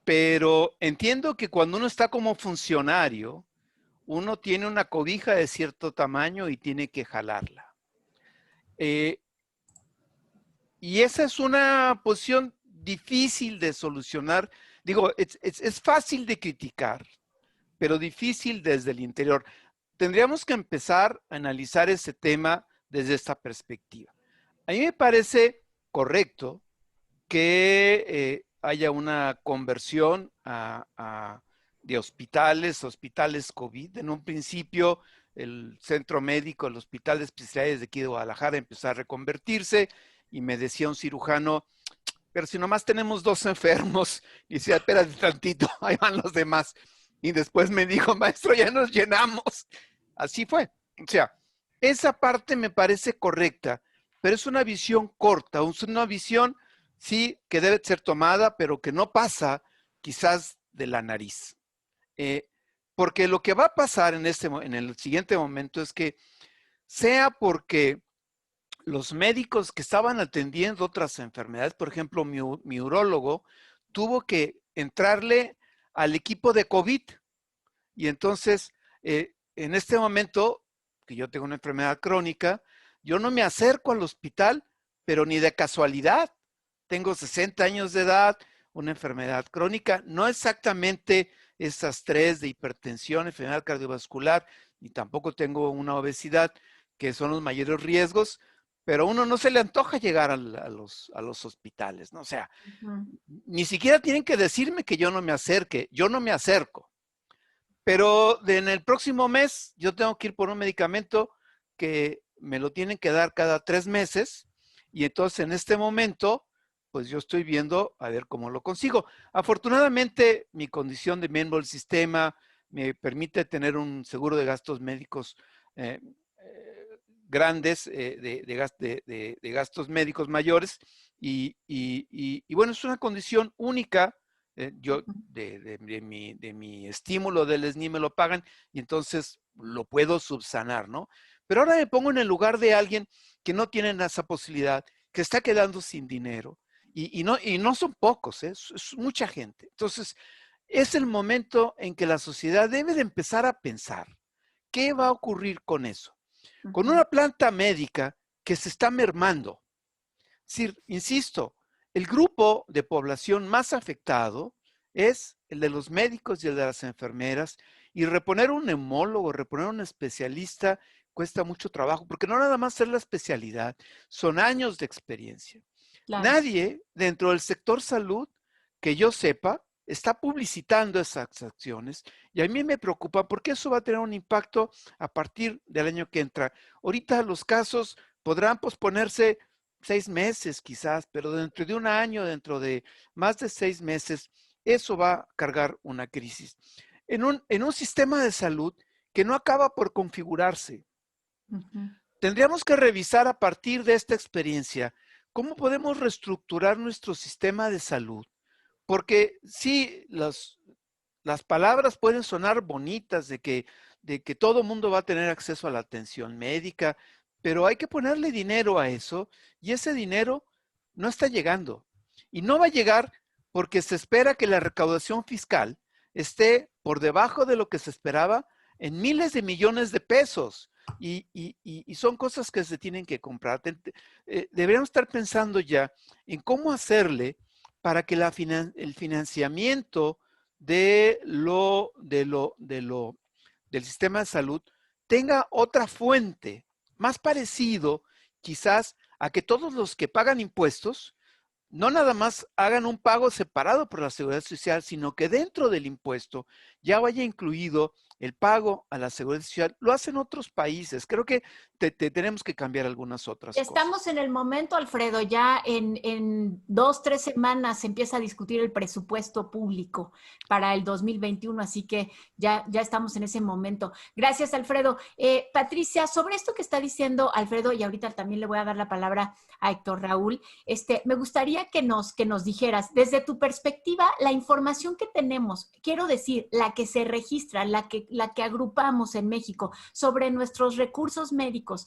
Pero entiendo que cuando uno está como funcionario, uno tiene una cobija de cierto tamaño y tiene que jalarla. Y esa es una posición difícil de solucionar. Digo, es fácil de criticar, pero difícil desde el interior. Tendríamos que empezar a analizar ese tema desde esta perspectiva. A mí me parece correcto que haya una conversión de hospitales COVID. En un principio, el centro médico, el Hospital de Especialidades de aquí de Guadalajara empezó a reconvertirse y me decía un cirujano, pero si nomás tenemos 2 enfermos, y decía, espérate tantito, ahí van los demás. Y después me dijo, maestro, ya nos llenamos. Así fue. O sea, esa parte me parece correcta, pero es una visión corta, es una visión, sí, que debe ser tomada, pero que no pasa quizás de la nariz. Porque lo que va a pasar en el siguiente momento es que sea porque los médicos que estaban atendiendo otras enfermedades, por ejemplo, mi urólogo tuvo que entrarle al equipo de COVID. Y entonces, en este momento, que yo tengo una enfermedad crónica, yo no me acerco al hospital, pero ni de casualidad. Tengo 60 años de edad, una enfermedad crónica, no exactamente esas 3 de hipertensión, enfermedad cardiovascular, ni tampoco tengo una obesidad, que son los mayores riesgos, pero a uno no se le antoja llegar a los hospitales, ¿no? O sea, ni siquiera tienen que decirme que yo no me acerque, yo no me acerco. Pero en el próximo mes yo tengo que ir por un medicamento que me lo tienen que dar cada 3 meses y entonces en este momento pues yo estoy viendo a ver cómo lo consigo. Afortunadamente mi condición de miembro del sistema me permite tener un seguro de gastos médicos grandes, de gastos médicos mayores y bueno, es una condición única. Yo de mi estímulo del SNI me lo pagan y entonces lo puedo subsanar, ¿no? Pero ahora me pongo en el lugar de alguien que no tiene esa posibilidad, que está quedando sin dinero y no son pocos, es mucha gente. Entonces, es el momento en que la sociedad debe de empezar a pensar, ¿qué va a ocurrir con eso? Con una planta médica que se está mermando. Es decir, insisto, el grupo de población más afectado es el de los médicos y el de las enfermeras Y reponer un neumólogo, reponer un especialista cuesta mucho trabajo, porque no nada más es la especialidad, son años de experiencia. Claro. Nadie dentro del sector salud, que yo sepa, está publicitando esas acciones y a mí me preocupa porque eso va a tener un impacto a partir del año que entra. Ahorita los casos podrán posponerse 6 meses quizás, pero dentro de un año, dentro de más de 6 meses, eso va a cargar una crisis. En un sistema de salud que no acaba por configurarse. Tendríamos que revisar a partir de esta experiencia cómo podemos reestructurar nuestro sistema de salud. Porque sí, las palabras pueden sonar bonitas de que todo mundo va a tener acceso a la atención médica, pero hay que ponerle dinero a eso y ese dinero no está llegando. Y no va a llegar porque se espera que la recaudación fiscal esté por debajo de lo que se esperaba en miles de millones de pesos. Y son cosas que se tienen que comprar. Deberíamos estar pensando ya en cómo hacerle para que el financiamiento del sistema de salud tenga otra fuente, más parecido quizás a que todos los que pagan impuestos no nada más hagan un pago separado por la seguridad social, sino que dentro del impuesto ya vaya incluido el pago a la seguridad social. Lo hacen otros países. Creo que tenemos que cambiar algunas otras cosas. Estamos en el momento, Alfredo, ya en 2, 3 semanas se empieza a discutir el presupuesto público para el 2021, así que ya estamos en ese momento. Gracias, Alfredo. Patricia, sobre esto que está diciendo Alfredo, y ahorita también le voy a dar la palabra a Héctor Raúl, me gustaría que nos dijeras, desde tu perspectiva, la información que tenemos, quiero decir, la que se registra, la que agrupamos en México sobre nuestros recursos médicos,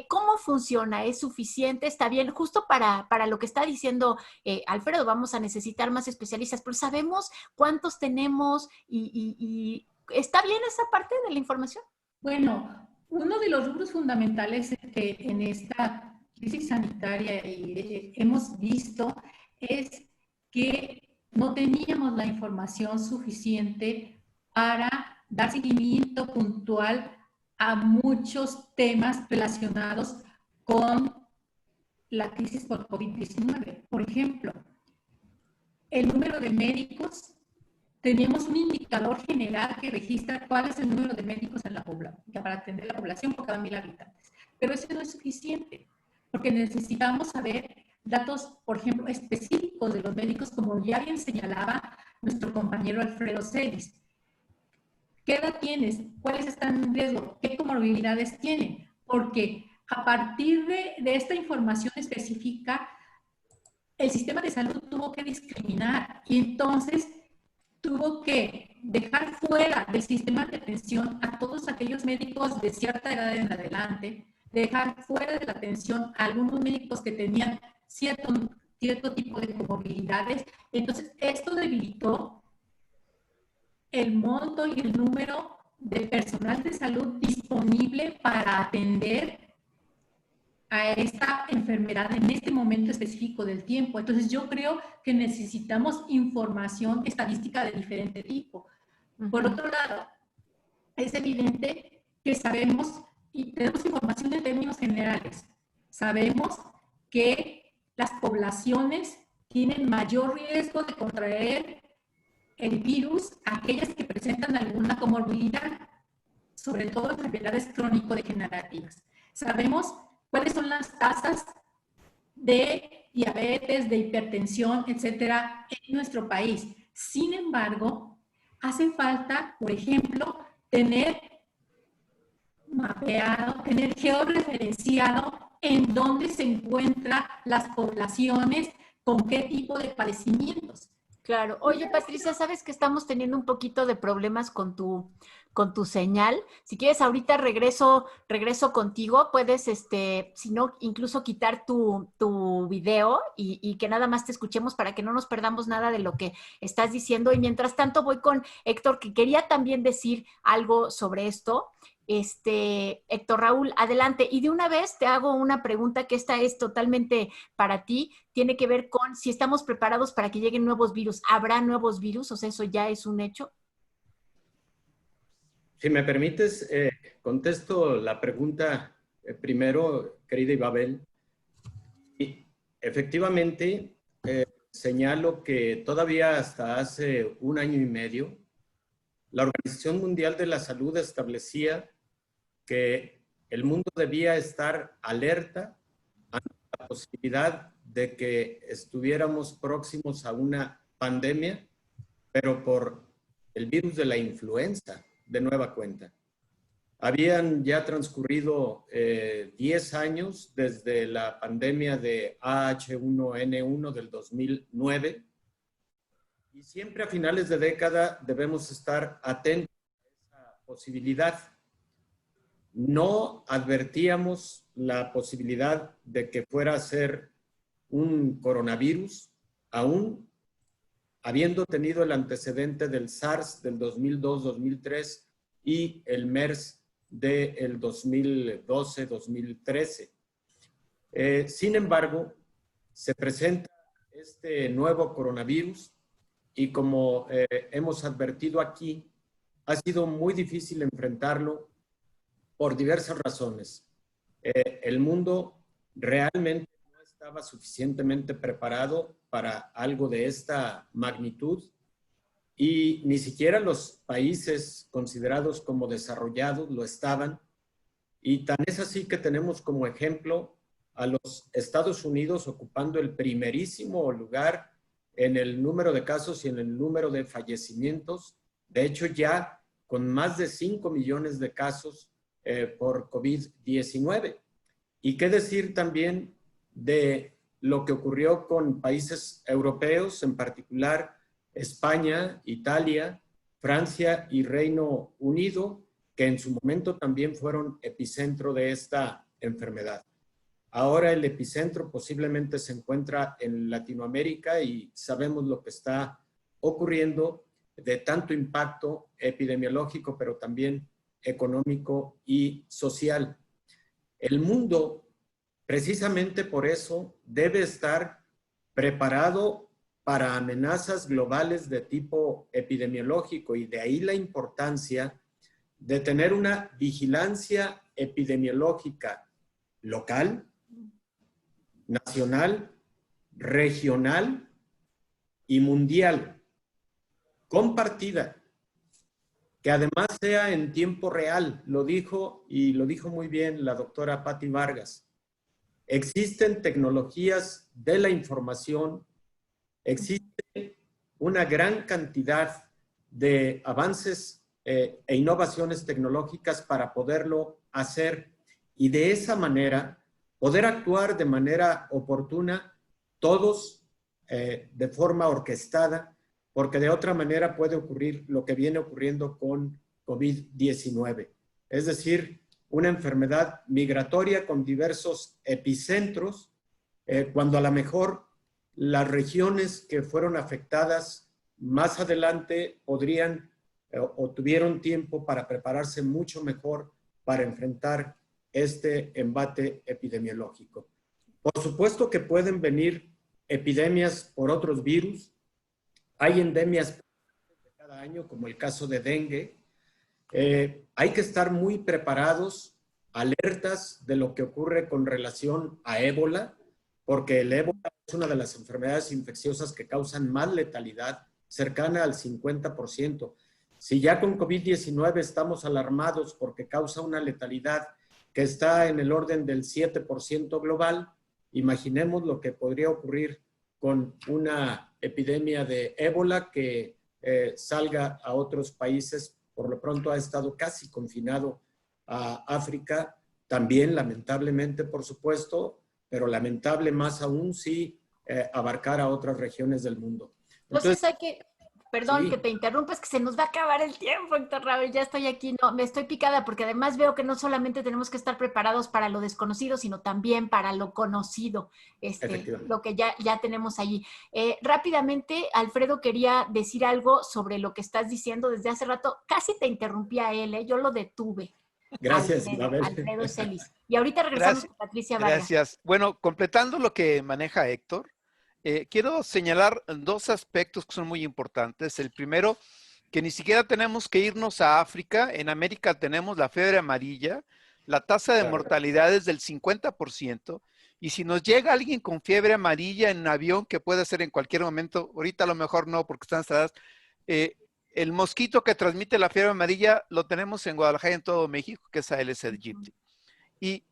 ¿cómo funciona? ¿Es suficiente? ¿Está bien? Justo para lo que está diciendo Alfredo, vamos a necesitar más especialistas, pero ¿sabemos cuántos tenemos? ¿Y está bien esa parte de la información? Bueno, uno de los rubros fundamentales que en esta crisis sanitaria hemos visto es que no teníamos la información suficiente para dar seguimiento puntual a muchos temas relacionados con la crisis por COVID-19. Por ejemplo, el número de médicos, tenemos un indicador general que registra cuál es el número de médicos en la población, para atender la población por cada 1,000 habitantes. Pero eso no es suficiente, porque necesitamos saber datos, por ejemplo, específicos de los médicos, como ya bien señalaba nuestro compañero Alfredo Celis. ¿Qué edad tienes? ¿Cuáles están en riesgo? ¿Qué comorbilidades tienen? Porque a partir de esta información específica, el sistema de salud tuvo que discriminar y entonces tuvo que dejar fuera del sistema de atención a todos aquellos médicos de cierta edad en adelante, dejar fuera de la atención a algunos médicos que tenían cierto tipo de comorbilidades. Entonces, esto debilitó el monto y el número de personal de salud disponible para atender a esta enfermedad en este momento específico del tiempo. Entonces yo creo que necesitamos información estadística de diferente tipo. Por otro lado, es evidente que sabemos y tenemos información en términos generales. Sabemos que las poblaciones tienen mayor riesgo de contraer el virus, aquellas que presentan alguna comorbilidad, sobre todo enfermedades crónico-degenerativas. Sabemos cuáles son las tasas de diabetes, de hipertensión, etcétera, en nuestro país. Sin embargo, hace falta, por ejemplo, tener mapeado, tener georreferenciado en dónde se encuentran las poblaciones, con qué tipo de padecimientos. Claro. Oye, Patricia, sabes que estamos teniendo un poquito de problemas con tu señal. Si quieres, ahorita regreso contigo. Puedes, si no, incluso quitar tu video y que nada más te escuchemos para que no nos perdamos nada de lo que estás diciendo. Y mientras tanto voy con Héctor, que quería también decir algo sobre esto. Héctor Raúl, adelante. Y de una vez te hago una pregunta que esta es totalmente para ti. Tiene que ver con si estamos preparados para que lleguen nuevos virus. ¿Habrá nuevos virus? O sea, ¿eso ya es un hecho? Si me permites, contesto la pregunta primero, querida Ibabel. Y efectivamente, señalo que todavía hasta hace un año y medio, la Organización Mundial de la Salud establecía que el mundo debía estar alerta ante la posibilidad de que estuviéramos próximos a una pandemia, pero por el virus de la influenza, de nueva cuenta. Habían ya transcurrido 10 años desde la pandemia de AH1N1 del 2009 y siempre a finales de década debemos estar atentos a esa posibilidad. No advertíamos la posibilidad de que fuera a ser un coronavirus, aún habiendo tenido el antecedente del SARS del 2002-2003 y el MERS del 2012-2013. Sin embargo, se presenta este nuevo coronavirus y como hemos advertido aquí, ha sido muy difícil enfrentarlo por diversas razones. El mundo realmente no estaba suficientemente preparado para algo de esta magnitud y ni siquiera los países considerados como desarrollados lo estaban. Y tan es así que tenemos como ejemplo a los Estados Unidos ocupando el primerísimo lugar en el número de casos y en el número de fallecimientos. De hecho, ya con más de 5 millones de casos por COVID-19. Y qué decir también de lo que ocurrió con países europeos, en particular España, Italia, Francia y Reino Unido, que en su momento también fueron epicentro de esta enfermedad. Ahora el epicentro posiblemente se encuentra en Latinoamérica y sabemos lo que está ocurriendo de tanto impacto epidemiológico, pero también económico y social. El mundo, precisamente por eso, debe estar preparado para amenazas globales de tipo epidemiológico y de ahí la importancia de tener una vigilancia epidemiológica local, nacional, regional y mundial, compartida, que además sea en tiempo real. Lo dijo y lo dijo muy bien la doctora Patti Vargas. Existen tecnologías de la información, existe una gran cantidad de avances e innovaciones tecnológicas para poderlo hacer y de esa manera poder actuar de manera oportuna todos de forma orquestada, porque de otra manera puede ocurrir lo que viene ocurriendo con COVID-19, es decir, una enfermedad migratoria con diversos epicentros, cuando a lo mejor las regiones que fueron afectadas más adelante podrían o tuvieron tiempo para prepararse mucho mejor para enfrentar este embate epidemiológico. Por supuesto que pueden venir epidemias por otros virus. Hay endemias de cada año, como el caso de dengue. Hay que estar muy preparados, alertas de lo que ocurre con relación a ébola, porque el ébola es una de las enfermedades infecciosas que causan más letalidad, cercana al 50%. Si ya con COVID-19 estamos alarmados porque causa una letalidad que está en el orden del 7% global, imaginemos lo que podría ocurrir con una epidemia de ébola que salga a otros países. Por lo pronto ha estado casi confinado a África, también lamentablemente, por supuesto, pero lamentable más aún si abarcar a otras regiones del mundo. Entonces hay que, perdón sí, que te interrumpa, es que se nos va a acabar el tiempo, Héctor Raúl, ya estoy aquí, no, me estoy picada porque además veo que no solamente tenemos que estar preparados para lo desconocido, sino también para lo conocido, lo que ya tenemos allí. Rápidamente, Alfredo quería decir algo sobre lo que estás diciendo desde hace rato, casi te interrumpí a él, yo lo detuve. Gracias, Alfredo Celis. Y ahorita regresamos con Patricia Vargas. Gracias. Bueno, completando lo que maneja Héctor, quiero señalar dos aspectos que son muy importantes. El primero que ni siquiera tenemos que irnos a África. En América tenemos la fiebre amarilla, la tasa de mortalidad es del 50%, y si nos llega alguien con fiebre amarilla en un avión, que puede ser en cualquier momento, ahorita a lo mejor no porque están cerradas, el mosquito que transmite la fiebre amarilla lo tenemos en Guadalajara y en todo México, que es Aedes aegypti. Y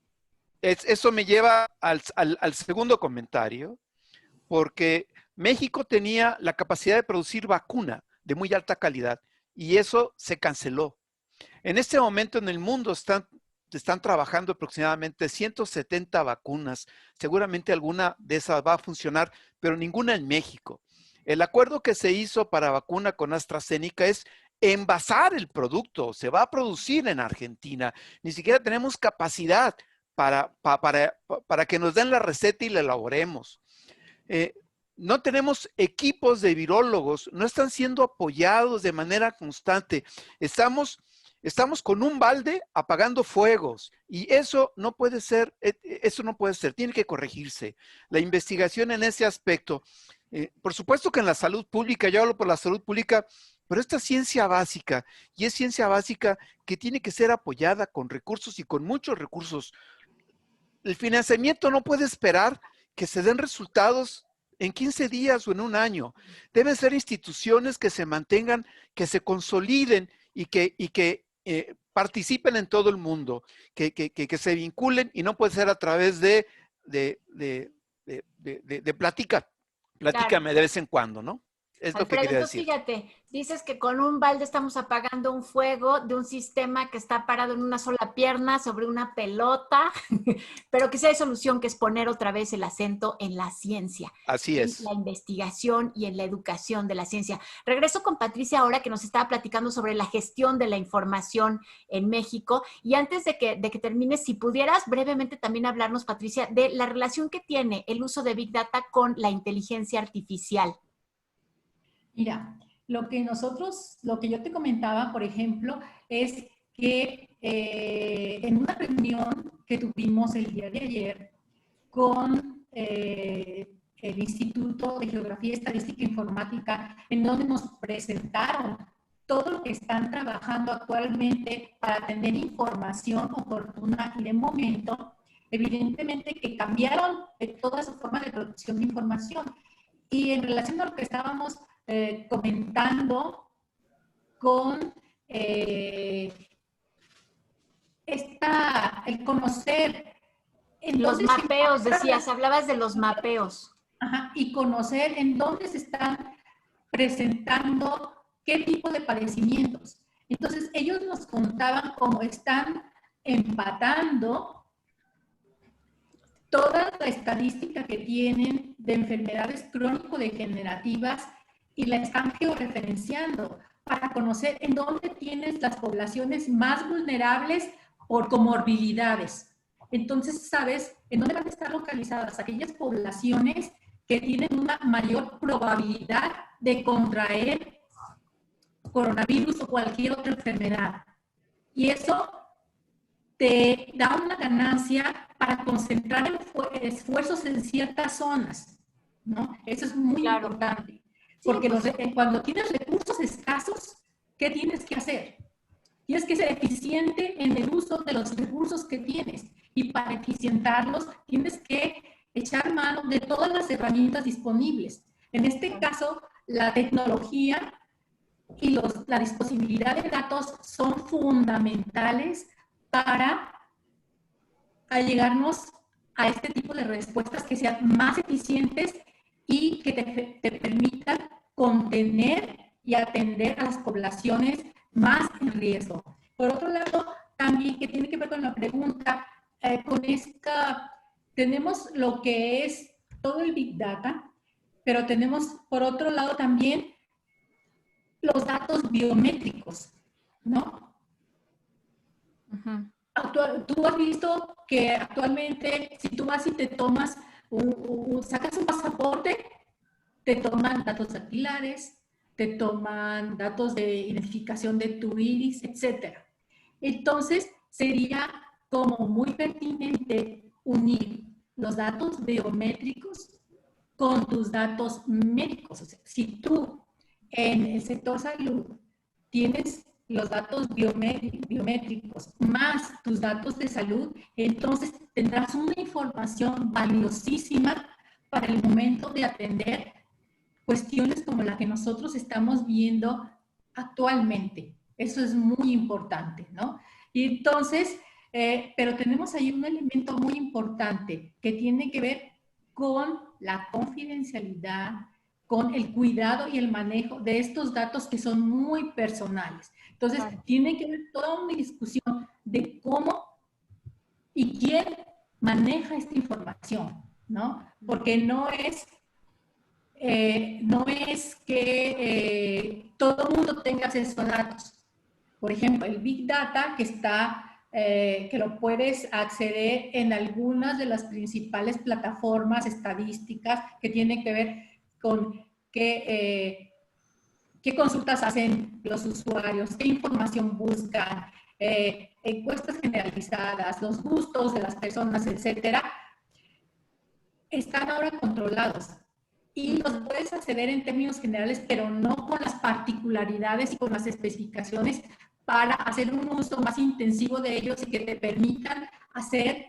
eso me lleva al segundo comentario, porque México tenía la capacidad de producir vacuna de muy alta calidad y eso se canceló. En este momento en el mundo están trabajando aproximadamente 170 vacunas. Seguramente alguna de esas va a funcionar, pero ninguna en México. El acuerdo que se hizo para vacuna con AstraZeneca es envasar el producto. Se va a producir en Argentina. Ni siquiera tenemos capacidad para que nos den la receta y la elaboremos. No tenemos equipos de virólogos, no están siendo apoyados de manera constante. Estamos con un balde apagando fuegos y eso no puede ser, tiene que corregirse. La investigación en ese aspecto, por supuesto que en la salud pública, yo hablo por la salud pública, pero esta es ciencia básica y es ciencia básica que tiene que ser apoyada con recursos y con muchos recursos. El financiamiento no puede esperar que se den resultados en 15 días o en un año. Deben ser instituciones que se mantengan, que se consoliden y que participen en todo el mundo, que se vinculen, y no puede ser a través de platícame de vez en cuando, ¿no? Es lo que quería decir. Fíjate, dices que con un balde estamos apagando un fuego de un sistema que está parado en una sola pierna sobre una pelota, pero que sí hay solución, que es poner otra vez el acento en la ciencia. Así es. En la investigación y en la educación de la ciencia. Regreso con Patricia ahora, que nos estaba platicando sobre la gestión de la información en México. Y antes de que termines, si pudieras brevemente también hablarnos, Patricia, de la relación que tiene el uso de Big Data con la inteligencia artificial. Mira, lo que yo te comentaba, por ejemplo, es que en una reunión que tuvimos el día de ayer con el Instituto de Geografía, Estadística e Informática, en donde nos presentaron todo lo que están trabajando actualmente para tener información oportuna y de momento, evidentemente que cambiaron toda su forma de producción de información. Y en relación a lo que estábamos comentando con el conocer los mapeos, decías, hablabas de los mapeos. Ajá, y conocer en dónde se están presentando qué tipo de padecimientos. Entonces, ellos nos contaban cómo están empatando toda la estadística que tienen de enfermedades crónico-degenerativas y la están georreferenciando para conocer en dónde tienes las poblaciones más vulnerables por comorbilidades. Entonces, sabes en dónde van a estar localizadas aquellas poblaciones que tienen una mayor probabilidad de contraer coronavirus o cualquier otra enfermedad. Y eso te da una ganancia para concentrar esfuerzos en ciertas zonas, ¿no? Eso es muy importante. Porque cuando tienes recursos escasos, ¿qué tienes que hacer? Tienes que ser eficiente en el uso de los recursos que tienes. Y para eficientarlos, tienes que echar mano de todas las herramientas disponibles. En este caso, la tecnología y la disponibilidad de datos son fundamentales para llegarnos a este tipo de respuestas que sean más eficientes y que te permitan contener y atender a las poblaciones más en riesgo. Por otro lado, también que tiene que ver con la pregunta, tenemos lo que es todo el Big Data, pero tenemos por otro lado también los datos biométricos, ¿no? Uh-huh. Tú has visto que actualmente, si tú vas y te tomas, sacas un pasaporte, te toman datos dactilares, te toman datos de identificación de tu iris, etc. Entonces, sería como muy pertinente unir los datos biométricos con tus datos médicos. O sea, si tú en el sector salud tienes los datos biométricos más tus datos de salud, entonces tendrás una información valiosísima para el momento de atender cuestiones como la que nosotros estamos viendo actualmente. Eso es muy importante, ¿no? Y entonces, pero tenemos ahí un elemento muy importante que tiene que ver con la confidencialidad, con el cuidado y el manejo de estos datos que son muy personales. Entonces, tiene que haber toda una discusión de cómo y quién maneja esta información, ¿no? Porque no es que todo el mundo tenga acceso a datos. Por ejemplo, el Big Data que lo puedes acceder en algunas de las principales plataformas estadísticas que tienen que ver con qué consultas hacen los usuarios, qué información buscan, encuestas generalizadas, los gustos de las personas, etcétera, están ahora controlados. Y los puedes acceder en términos generales, pero no con las particularidades y con las especificaciones para hacer un uso más intensivo de ellos y que te permitan hacer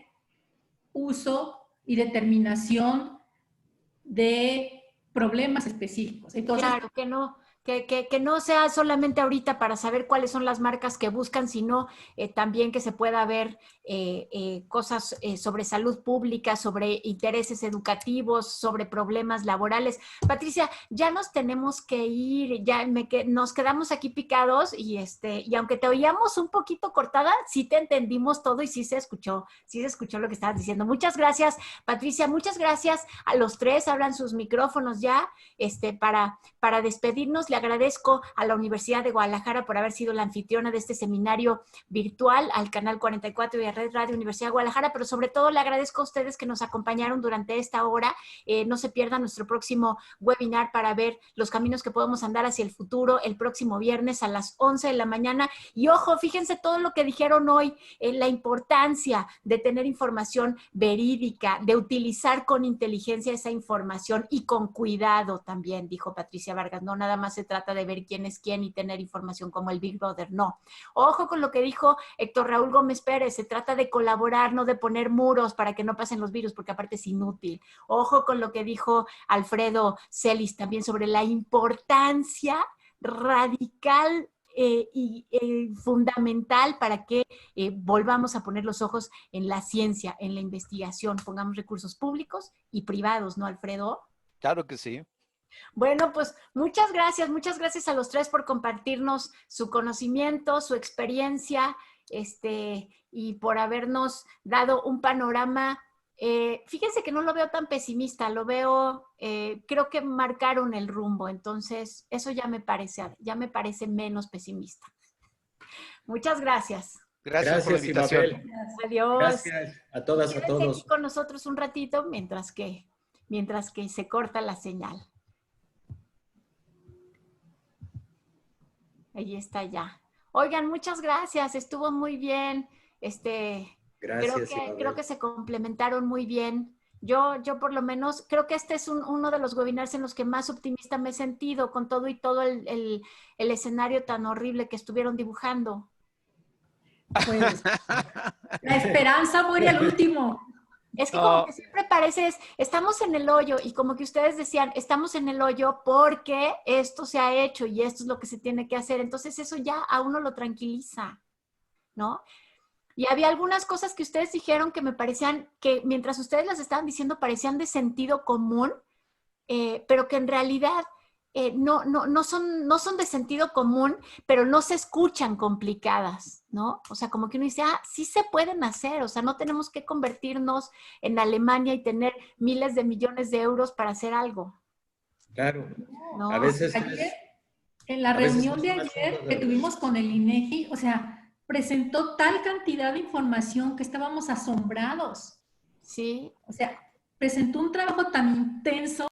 uso y determinación de problemas específicos. Entonces, claro, que no sea solamente ahorita para saber cuáles son las marcas que buscan, sino también que se pueda ver cosas sobre salud pública, sobre intereses educativos, sobre problemas laborales. Patricia, ya nos tenemos que ir, nos quedamos aquí picados y aunque te oíamos un poquito cortada, sí te entendimos todo y sí se escuchó lo que estabas diciendo. Muchas gracias, Patricia, muchas gracias a los tres. Abran sus micrófonos ya para despedirnos. Le agradezco a la Universidad de Guadalajara por haber sido la anfitriona de este seminario virtual, al Canal 44 y a Red Radio Universidad de Guadalajara, pero sobre todo le agradezco a ustedes que nos acompañaron durante esta hora. No se pierdan nuestro próximo webinar para ver los caminos que podemos andar hacia el futuro el próximo viernes a las 11 de la mañana. Y ojo, fíjense todo lo que dijeron hoy, la importancia de tener información verídica, de utilizar con inteligencia esa información y con cuidado también, dijo Patricia Vargas. No nada más se trata de ver quién es quién y tener información como el Big Brother, no. Ojo con lo que dijo Héctor Raúl Gómez Pérez, se trata de colaborar, no de poner muros para que no pasen los virus, porque aparte es inútil. Ojo con lo que dijo Alfredo Celis también sobre la importancia radical y fundamental para que volvamos a poner los ojos en la ciencia, en la investigación, pongamos recursos públicos y privados, ¿no, Alfredo? Claro que sí. Bueno, pues muchas gracias a los tres por compartirnos su conocimiento, su experiencia, y por habernos dado un panorama. Fíjense que no lo veo tan pesimista, lo veo, creo que marcaron el rumbo, entonces eso ya me parece menos pesimista. Muchas gracias. Gracias por la invitación. Isabel. Adiós. Gracias a todas, a Quédense todos. aquí con nosotros un ratito mientras que se corta la señal. Ahí está ya. Oigan, muchas gracias, estuvo muy bien. Gracias, creo que se complementaron muy bien. Yo por lo menos creo que este es uno de los webinars en los que más optimista me he sentido con todo y todo el escenario tan horrible que estuvieron dibujando. pues, la esperanza muere al último. Es que como que siempre parece, estamos en el hoyo, y como que ustedes decían, estamos en el hoyo porque esto se ha hecho y esto es lo que se tiene que hacer. Entonces eso ya a uno lo tranquiliza, ¿no? Y había algunas cosas que ustedes dijeron que me parecían, que mientras ustedes las estaban diciendo parecían de sentido común, pero que en realidad no son de sentido común, pero no se escuchan complicadas, ¿no? O sea, como que uno dice, sí se pueden hacer, o sea, no tenemos que convertirnos en Alemania y tener miles de millones de euros para hacer algo. Claro. ¿No? A veces en la reunión de ayer que tuvimos con el INEGI, o sea, presentó tal cantidad de información que estábamos asombrados. Sí. O sea, presentó un trabajo tan intenso